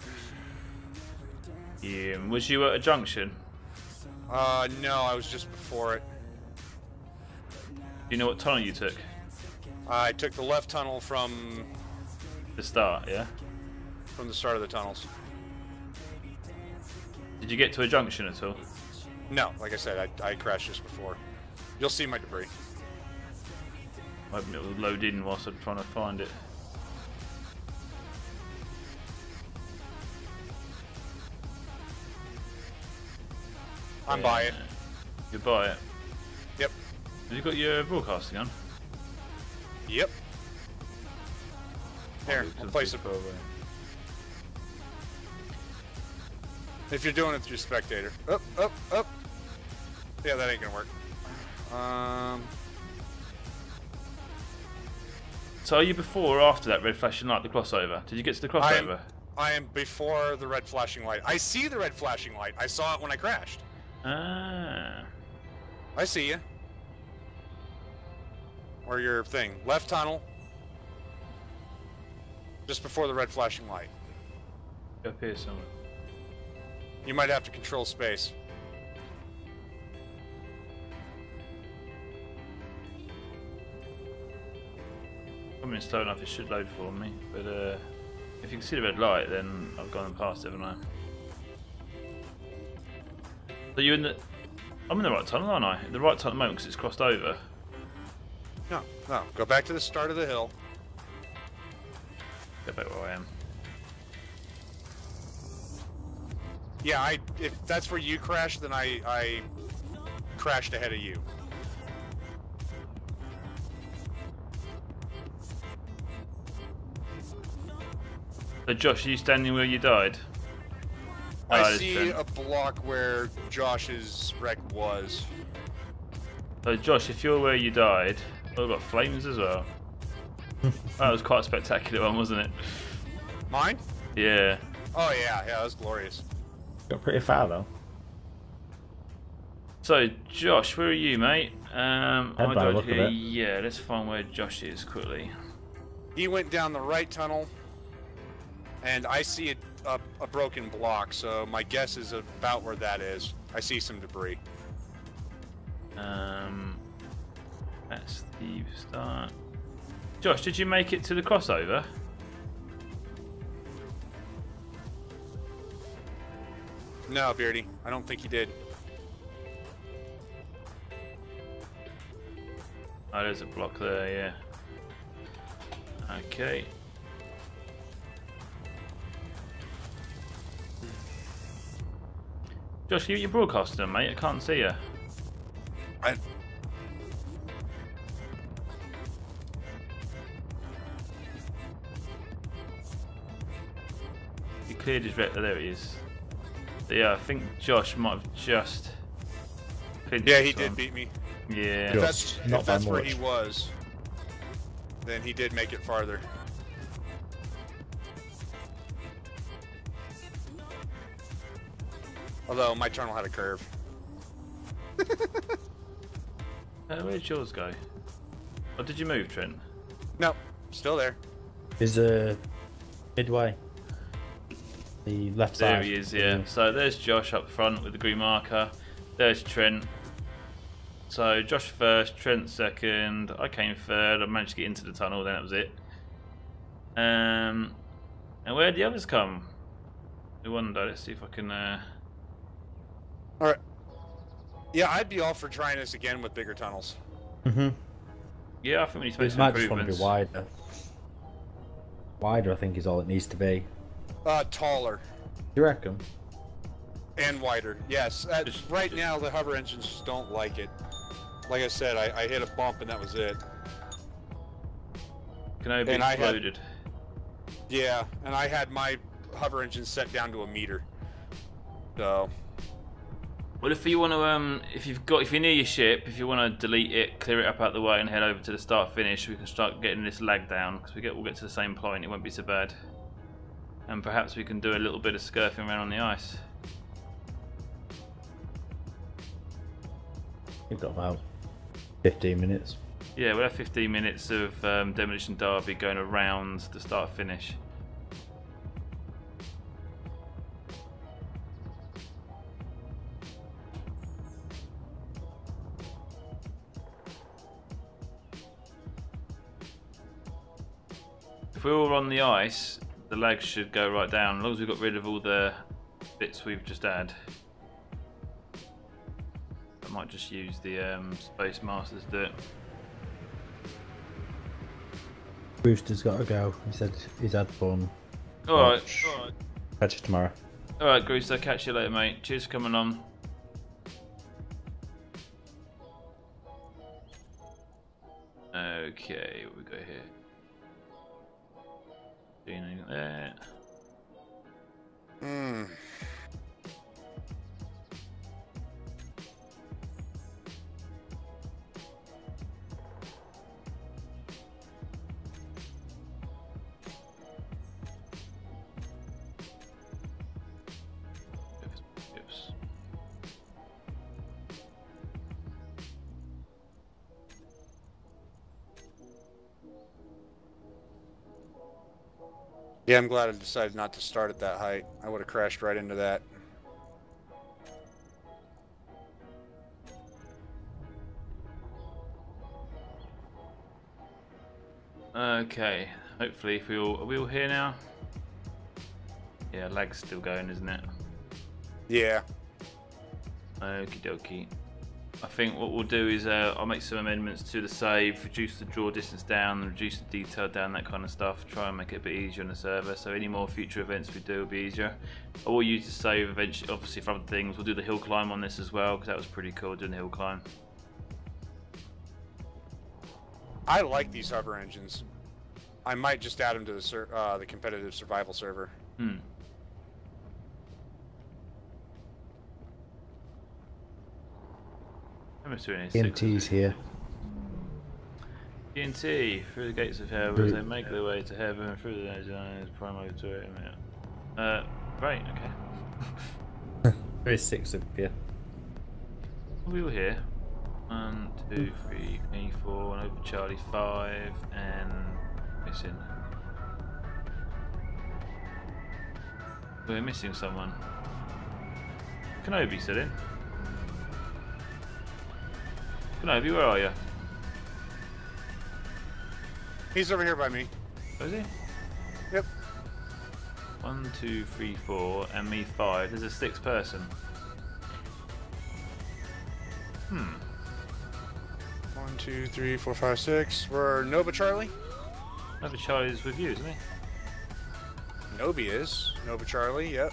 Speaker 1: Yeah. Was you at a junction?
Speaker 2: No, I was just before it.
Speaker 1: Do you know what tunnel you took?
Speaker 2: I took the left tunnel from
Speaker 1: The start, yeah?
Speaker 2: the start of the tunnels.
Speaker 1: Did you get to a junction at all?
Speaker 2: No, like I said, I crashed just before. You'll see my debris.
Speaker 1: Hoping it will load in whilst I'm trying to find it.
Speaker 2: I'm by it.
Speaker 1: You're by it.
Speaker 2: Yep.
Speaker 1: Have you got your broadcasting on?
Speaker 2: Yep. There, I'll place it. If you're doing it through spectator. Up, up, up. Yeah, that ain't gonna work.
Speaker 1: So are you before or after that red flashing light, the crossover? Did you get to the crossover?
Speaker 2: I am before the red flashing light. I see the red flashing light. I saw it when I crashed.
Speaker 1: Ah.
Speaker 2: I see you. Or your thing. Left tunnel. Just before the red flashing light.
Speaker 1: Up here somewhere.
Speaker 2: You might have to control space.
Speaker 1: I mean, it's slow enough, it should load for me. But if you can see the red light, then I've gone past it, haven't I? So you in the... I'm in the right tunnel, aren't I? In the right tunnel at the moment because it's crossed over.
Speaker 2: No, no. Go back to the start of the hill.
Speaker 1: Go back where I am.
Speaker 2: Yeah, if that's where you crashed, then I crashed ahead of you.
Speaker 1: So Josh, are you standing where you died?
Speaker 2: I
Speaker 1: there's
Speaker 2: see
Speaker 1: Trent.
Speaker 2: a block where Josh's wreck was.
Speaker 1: So Josh, if you're where you died, oh, we've got flames as well. That was quite a spectacular one, wasn't it?
Speaker 2: Mine?
Speaker 1: Yeah.
Speaker 2: Oh yeah, that was glorious.
Speaker 3: Got pretty far though.
Speaker 1: So Josh, where are you, mate?
Speaker 3: By the
Speaker 1: died
Speaker 3: look of
Speaker 1: here.
Speaker 3: it.
Speaker 1: Yeah, let's find where Josh is quickly.
Speaker 2: He went down the right tunnel, and I see a broken block, so my guess is about where that is. I see some debris.
Speaker 1: That's the start. Josh, did you make it to the crossover?
Speaker 2: No, Beardie, I don't think he did.
Speaker 1: Oh, there's a block there, yeah. Okay. Josh, you're broadcasting, mate. I can't see you.
Speaker 2: I,
Speaker 1: He cleared his red. There he is. So, yeah, I think Josh might have just. cleared
Speaker 2: yeah,
Speaker 1: this
Speaker 2: he did
Speaker 1: one.
Speaker 2: beat me.
Speaker 1: Yeah.
Speaker 3: Josh.
Speaker 2: If
Speaker 3: Not by
Speaker 2: that's where he
Speaker 3: much.
Speaker 2: was, then he did make it farther. Although my tunnel had a curve.
Speaker 1: Where'd yours go? Oh, did you move, Trent?
Speaker 2: No, still there.
Speaker 3: Is midway. The left side.
Speaker 1: There he is, yeah. So there's Josh up front with the green marker. There's Trent. So Josh first, Trent second. I came third. I managed to get into the tunnel. Then that was it. And where'd the others come? I wonder. Let's see if I can.
Speaker 2: All right. Yeah, I'd be all for trying this again with bigger tunnels.
Speaker 1: Yeah, I think we need to make
Speaker 3: It
Speaker 1: some
Speaker 3: might just want to be
Speaker 1: improvements.
Speaker 3: wider. Wider, I think, is all it needs to be.
Speaker 2: Taller
Speaker 3: Do you reckon?
Speaker 2: and wider. Yes. Right now, the hover engines just don't like it. Like I said, I hit a bump and that was it.
Speaker 1: Can be
Speaker 2: And I had-
Speaker 1: exploded.
Speaker 2: Yeah, and I had my hover engine set down to a meter. So.
Speaker 1: Well, if you want to, if you're near your ship, if you want to delete it, clear it up out the way, and head over to the start finish, we can start getting this lag down because we'll get to the same point. It won't be so bad, and perhaps we can do a little bit of skirting around on the ice.
Speaker 3: We've got about 15 minutes.
Speaker 1: Yeah, we'll have 15 minutes of demolition derby going around the start finish. If we're all on the ice, the lag should go right down, as long as we've got rid of all the bits we've just had. I might just use the Space Masters to do it.
Speaker 3: Brewster's got to go. He said he's had fun.
Speaker 1: Alright,
Speaker 3: Catch you tomorrow.
Speaker 1: alright, Grease, I'll catch you later, mate. Cheers for coming on. Okay, what we got here? Doing anything there?
Speaker 2: Hmm.
Speaker 1: Oops.
Speaker 2: Yeah, I'm glad I decided not to start at that height. I would have crashed right into that.
Speaker 1: Okay, hopefully if are we all here now? Yeah, lag's still going, isn't it?
Speaker 2: Yeah.
Speaker 1: Okie dokie. I think what we'll do is I'll make some amendments to the save, reduce the draw distance down, reduce the detail down, that kind of stuff. Try and make it a bit easier on the server, so any more future events we do will be easier. I will use the save eventually, obviously for other things. We'll do the hill climb on this as well, because that was pretty cool doing the hill climb.
Speaker 2: I like these hover engines. I might just add him to the competitive survival server.
Speaker 1: Hmm. I'm assuming it's
Speaker 3: TNT's here.
Speaker 1: TNT through the gates of hell as they make their way to heaven through the zones, promo to it. Right, okay.
Speaker 3: There is 6 of you.
Speaker 1: We were here. 1, 2, 3, 4, and over Charlie 5, and missing. We're missing someone. Kenobi still in. Kenobi, where are you?
Speaker 2: He's over here by me.
Speaker 1: Oh, is he?
Speaker 2: Yep.
Speaker 1: 1, 2, 3, 4, and me 5. There's a 6th person.
Speaker 2: 1, 2, 3, 4, 5, 6. We're Nova Charlie.
Speaker 1: Nova Charlie's with you, isn't he?
Speaker 2: Nobi is. Nova Charlie, yep.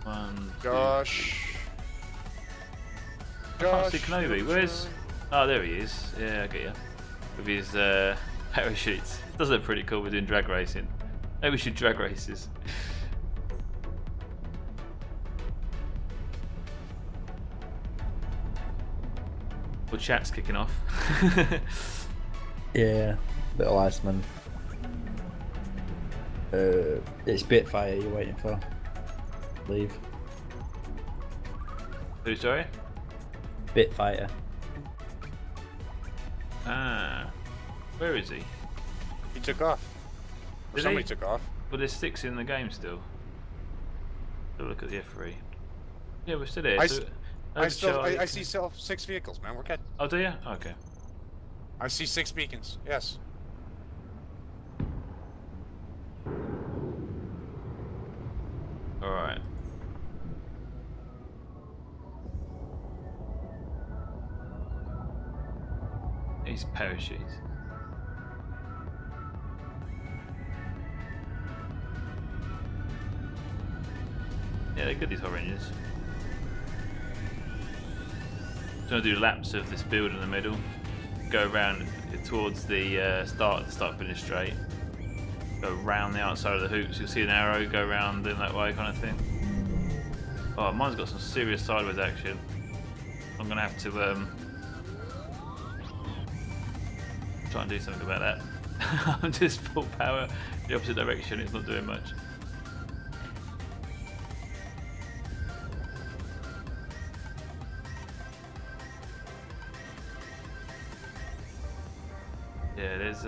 Speaker 1: 1, 2,
Speaker 2: Josh.
Speaker 1: I can't see
Speaker 2: Josh,
Speaker 1: Kenobi.
Speaker 2: Nova
Speaker 1: Where's?
Speaker 2: Charlie.
Speaker 1: Oh, there he is. Yeah, I get you. With his parachutes. Does look pretty cool. We're doing drag racing. Maybe we should drag races. Well, chat's kicking off.
Speaker 3: Yeah, little Iceman. It's Bitfire you're waiting for. Leave.
Speaker 1: Who, sorry?
Speaker 3: Bitfighter.
Speaker 1: Ah. Where is he?
Speaker 2: He took off. Or
Speaker 1: Did
Speaker 2: somebody
Speaker 1: he?
Speaker 2: took off.
Speaker 1: Well, there's 6 in the game still. Have a look at the F3. Yeah, we're still here.
Speaker 2: I
Speaker 1: So,
Speaker 2: s-
Speaker 1: Nova
Speaker 2: I
Speaker 1: Charlie-
Speaker 2: see 6 vehicles, man. We're good.
Speaker 1: Oh, do you? Okay.
Speaker 2: I see 6 beacons. Yes.
Speaker 1: Alright. These parachutes. Yeah, they're good, these horror engines. Just gonna do laps of this build in the middle. Go around towards the start finish straight. Go round the outside of the hoops. You'll see an arrow go round in that way, kind of thing. Oh, mine's got some serious sideways action. I'm gonna have to try and do something about that. I'm just full power the opposite direction. It's not doing much. Yeah, there's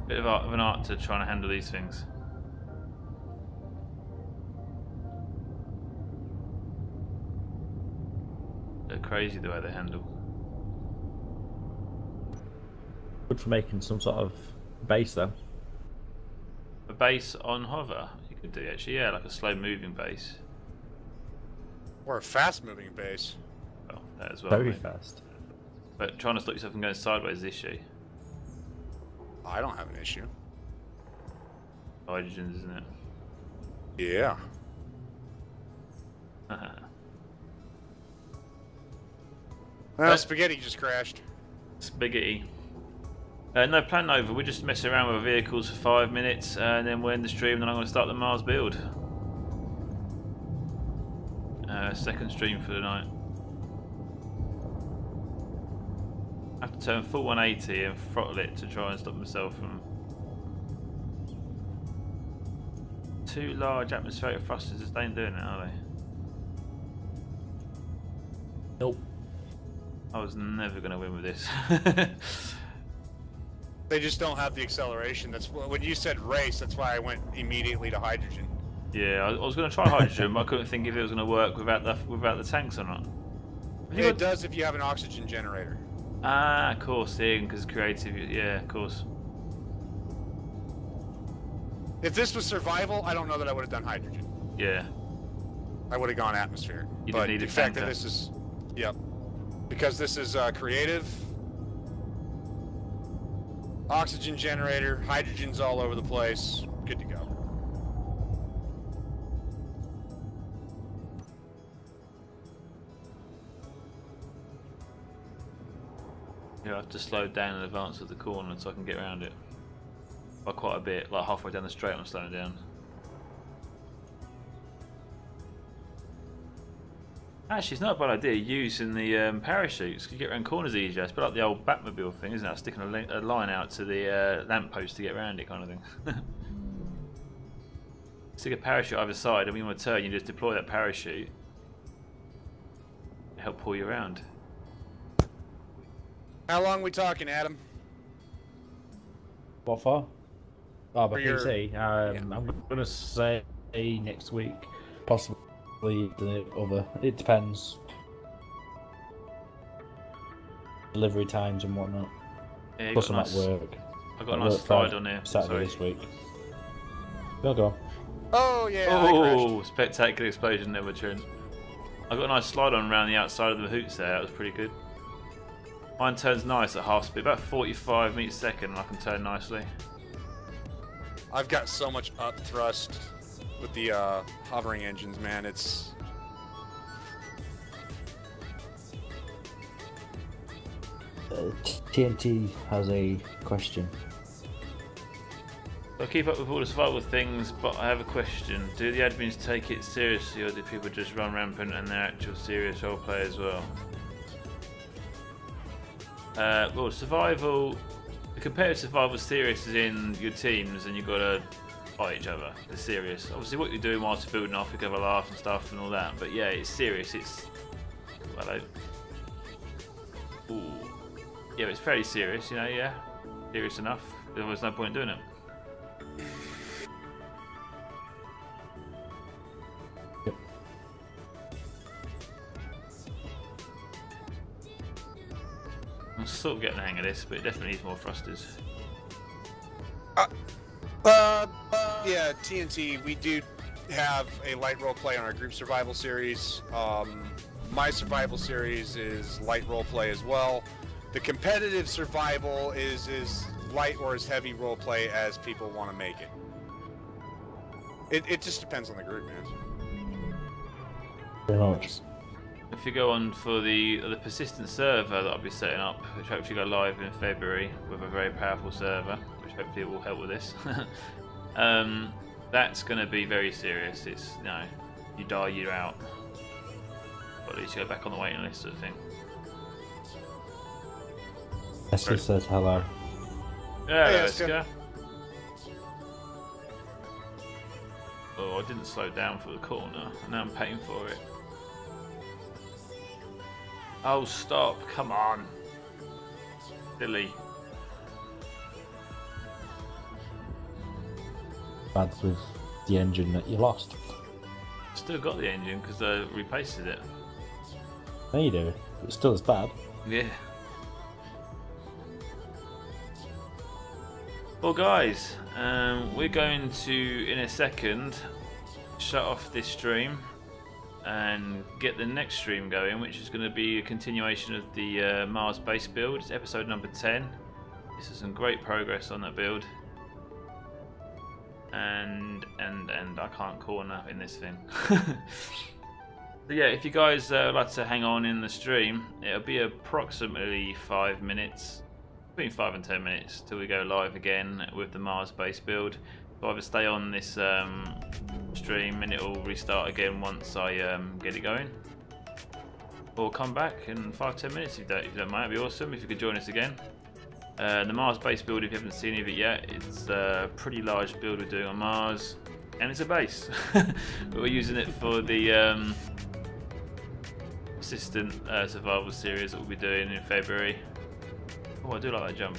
Speaker 1: bit of an art to trying to handle these things. They're crazy the way they handle.
Speaker 3: Good for making some sort of base though.
Speaker 1: A base on hover, you could do actually, yeah, like a slow moving base.
Speaker 2: Or a fast moving base.
Speaker 1: Well, that as well.
Speaker 3: Very
Speaker 1: mate.
Speaker 3: fast.
Speaker 1: But trying to stop yourself from going sideways is the issue.
Speaker 2: I don't have an issue.
Speaker 1: Hydrogen, isn't it?
Speaker 2: Yeah. Spaghetti just crashed.
Speaker 1: Spaghetti. No plan over. We're just messing around with vehicles for 5 minutes, and then we'll end the stream. And then I'm going to start the Mars build. Second stream for the night. I have to turn full 180 and throttle it to try and stop myself from. Too large atmospheric thrusters just ain't doing it, are they?
Speaker 3: Nope.
Speaker 1: I was never going to win with this.
Speaker 2: They just don't have the acceleration. That's when you said race. That's why I went immediately to hydrogen.
Speaker 1: Yeah, I was going to try hydrogen, but I couldn't think if it was going to work without the tanks or not. Have you
Speaker 2: It
Speaker 1: got-
Speaker 2: does if you have an oxygen generator.
Speaker 1: Ah, of course, yeah, because creative. Yeah, of course.
Speaker 2: If this was survival, I don't know that I would have done hydrogen.
Speaker 1: Yeah,
Speaker 2: I would have gone atmosphere.
Speaker 1: You
Speaker 2: But
Speaker 1: didn't need
Speaker 2: the
Speaker 1: a
Speaker 2: fact that
Speaker 1: tanker.
Speaker 2: this is, yep, because this is creative. Oxygen generator, hydrogen's all over the place. Good to go.
Speaker 1: Yeah, I have to slow down in advance of the corner so I can get around it. By quite a bit, like halfway down the straight I'm slowing down. Actually, it's not a bad idea using the parachutes. You get around corners easier. It's a bit like the old Batmobile thing, isn't it? Sticking a line out to the lamppost to get around it, kind of thing. Stick a parachute either side, and when you want to turn, you just deploy that parachute to help pull you around.
Speaker 2: How long we talking, Adam?
Speaker 3: What for? Oh, but
Speaker 2: For your-
Speaker 3: PC. I'm gonna say next week, possibly the other. It depends. Delivery times and whatnot.
Speaker 1: Yeah, you
Speaker 3: Plus,
Speaker 1: got
Speaker 3: I'm
Speaker 1: a
Speaker 3: at
Speaker 1: nice,
Speaker 3: work.
Speaker 1: I got a
Speaker 3: At
Speaker 1: nice
Speaker 3: work
Speaker 1: slide
Speaker 3: Friday,
Speaker 1: on here.
Speaker 3: Saturday
Speaker 1: Sorry.
Speaker 3: this week. Go.
Speaker 2: Oh yeah. I
Speaker 1: Oh, spectacular explosion there, Trent. I got a nice slide on around the outside of the hoots there. That was pretty good. Mine turns nice at half speed, about 45 meters a second, and I can turn nicely.
Speaker 2: I've got so much up thrust with the hovering engines, man. It's
Speaker 3: TNT has a question.
Speaker 1: I keep up with all the survival things, but I have a question. Do the admins take it seriously, or do people just run rampant and they're actual serious roleplay as well? Well, survival, the competitive survival is serious as in your teams and you've got to fight each other. It's serious. Obviously what you're doing whilst you're building off, you can have a laugh and stuff and all that, but yeah, it's serious. It's, hello. Ooh. Yeah, but it's fairly serious, you know, yeah. Serious enough. There's no point in doing it. I'm sort of getting the hang of this, but it definitely needs more thrusters.
Speaker 2: yeah, TNT. We do have a light role play on our group survival series. My survival series is light role play as well. The competitive survival is as light or as heavy role play as people want to make it. It just depends on the group, man.
Speaker 3: Very much.
Speaker 1: If you go on for the persistent server that I'll be setting up, which hopefully go live in February with a very powerful server, which hopefully will help with this, that's going to be very serious. It's, you know, you die, you're out. But at least you go back on the waiting list sort of thing.
Speaker 3: Esther says hello.
Speaker 1: Yeah,
Speaker 2: Hey,
Speaker 1: let's
Speaker 2: Oscar.
Speaker 1: go. Oh, I didn't slow down for the corner, and now I'm paying for it. Oh, stop, come on. Silly.
Speaker 3: Bad with the engine that you lost.
Speaker 1: Still got the engine because I replaced it.
Speaker 3: There you do. It's still as bad.
Speaker 1: Yeah. Well, guys, we're going to, in a second, shut off this stream and get the next stream going, which is going to be a continuation of the Mars base build. It's episode number 10. This is some great progress on that build. And I can't corner in this thing. So yeah, if you guys would like to hang on in the stream, it'll be approximately 5 minutes, between 5 and 10 minutes, till we go live again with the Mars base build. So either stay on this stream and it'll restart again once I get it going, or come back in 5-10 minutes if you don't mind. It'd be awesome if you could join us again. The Mars base build, if you haven't seen any of it yet, it's a pretty large build we're doing on Mars, and it's a base. But we're using it for the assistant survival series that we'll be doing in February. Oh, I do like that jump.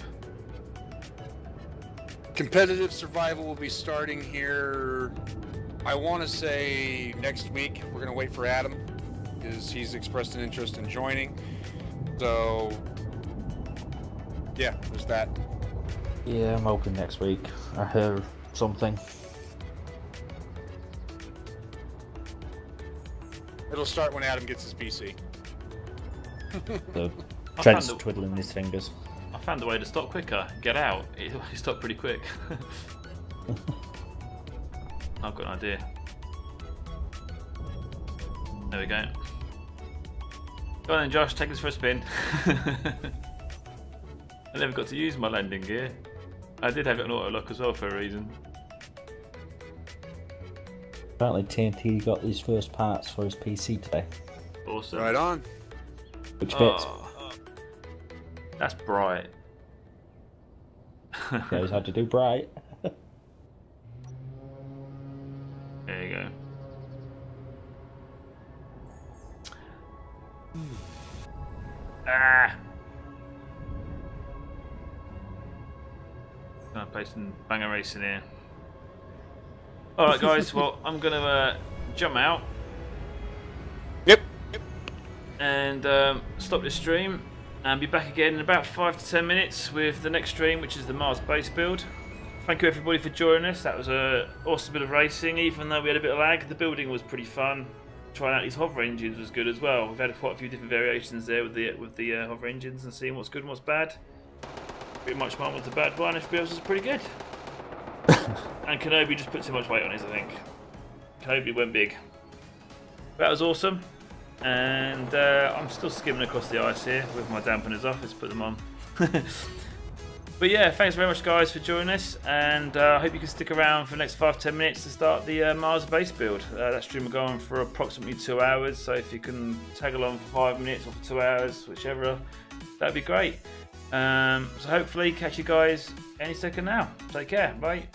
Speaker 2: Competitive survival will be starting here, I want to say next week. We're going to wait for Adam because he's expressed an interest in joining. So, yeah, there's that.
Speaker 3: Yeah, I'm hoping next week. I heard something.
Speaker 2: It'll start when Adam gets his PC.
Speaker 3: So
Speaker 1: I
Speaker 3: Trent's
Speaker 1: found the-
Speaker 3: twiddling his fingers.
Speaker 1: I found a way to stop quicker. Get out. It stopped pretty quick. I've got an idea. There we go. Go on then, Josh. Take us for a spin. I never got to use my landing gear. I did have it on auto lock as well for a reason.
Speaker 3: Apparently TNT got his first parts for his PC today.
Speaker 1: Awesome.
Speaker 2: Right on.
Speaker 3: Which bits?
Speaker 1: Oh, that's bright.
Speaker 3: Knows how to do bright.
Speaker 1: There you go. Ah! Gonna play some banger racing here. Alright guys, well I'm gonna jump out
Speaker 2: Yep.
Speaker 1: and stop this stream and be back again in about 5 to 10 minutes with the next stream, which is the Mars base build. Thank you everybody for joining us. That was a awesome bit of racing, even though we had a bit of lag. The building was pretty fun. Trying out these hover engines was good as well. We've had quite a few different variations there with the hover engines and seeing what's good and what's bad. Pretty much mine was the bad one. Everybody else was pretty good. And Kenobi just put too much weight on his, I think. Kenobi went big. That was awesome. And I'm still skimming across the ice here with my dampeners off. Let's put them on. But yeah, thanks very much guys for joining us, and I hope you can stick around for the next 5-10 minutes to start the Mars base build. That stream will go on for approximately 2 hours, so if you can tag along for 5 minutes or for 2 hours, whichever, that'd be great. So hopefully catch you guys any second now. Take care, bye.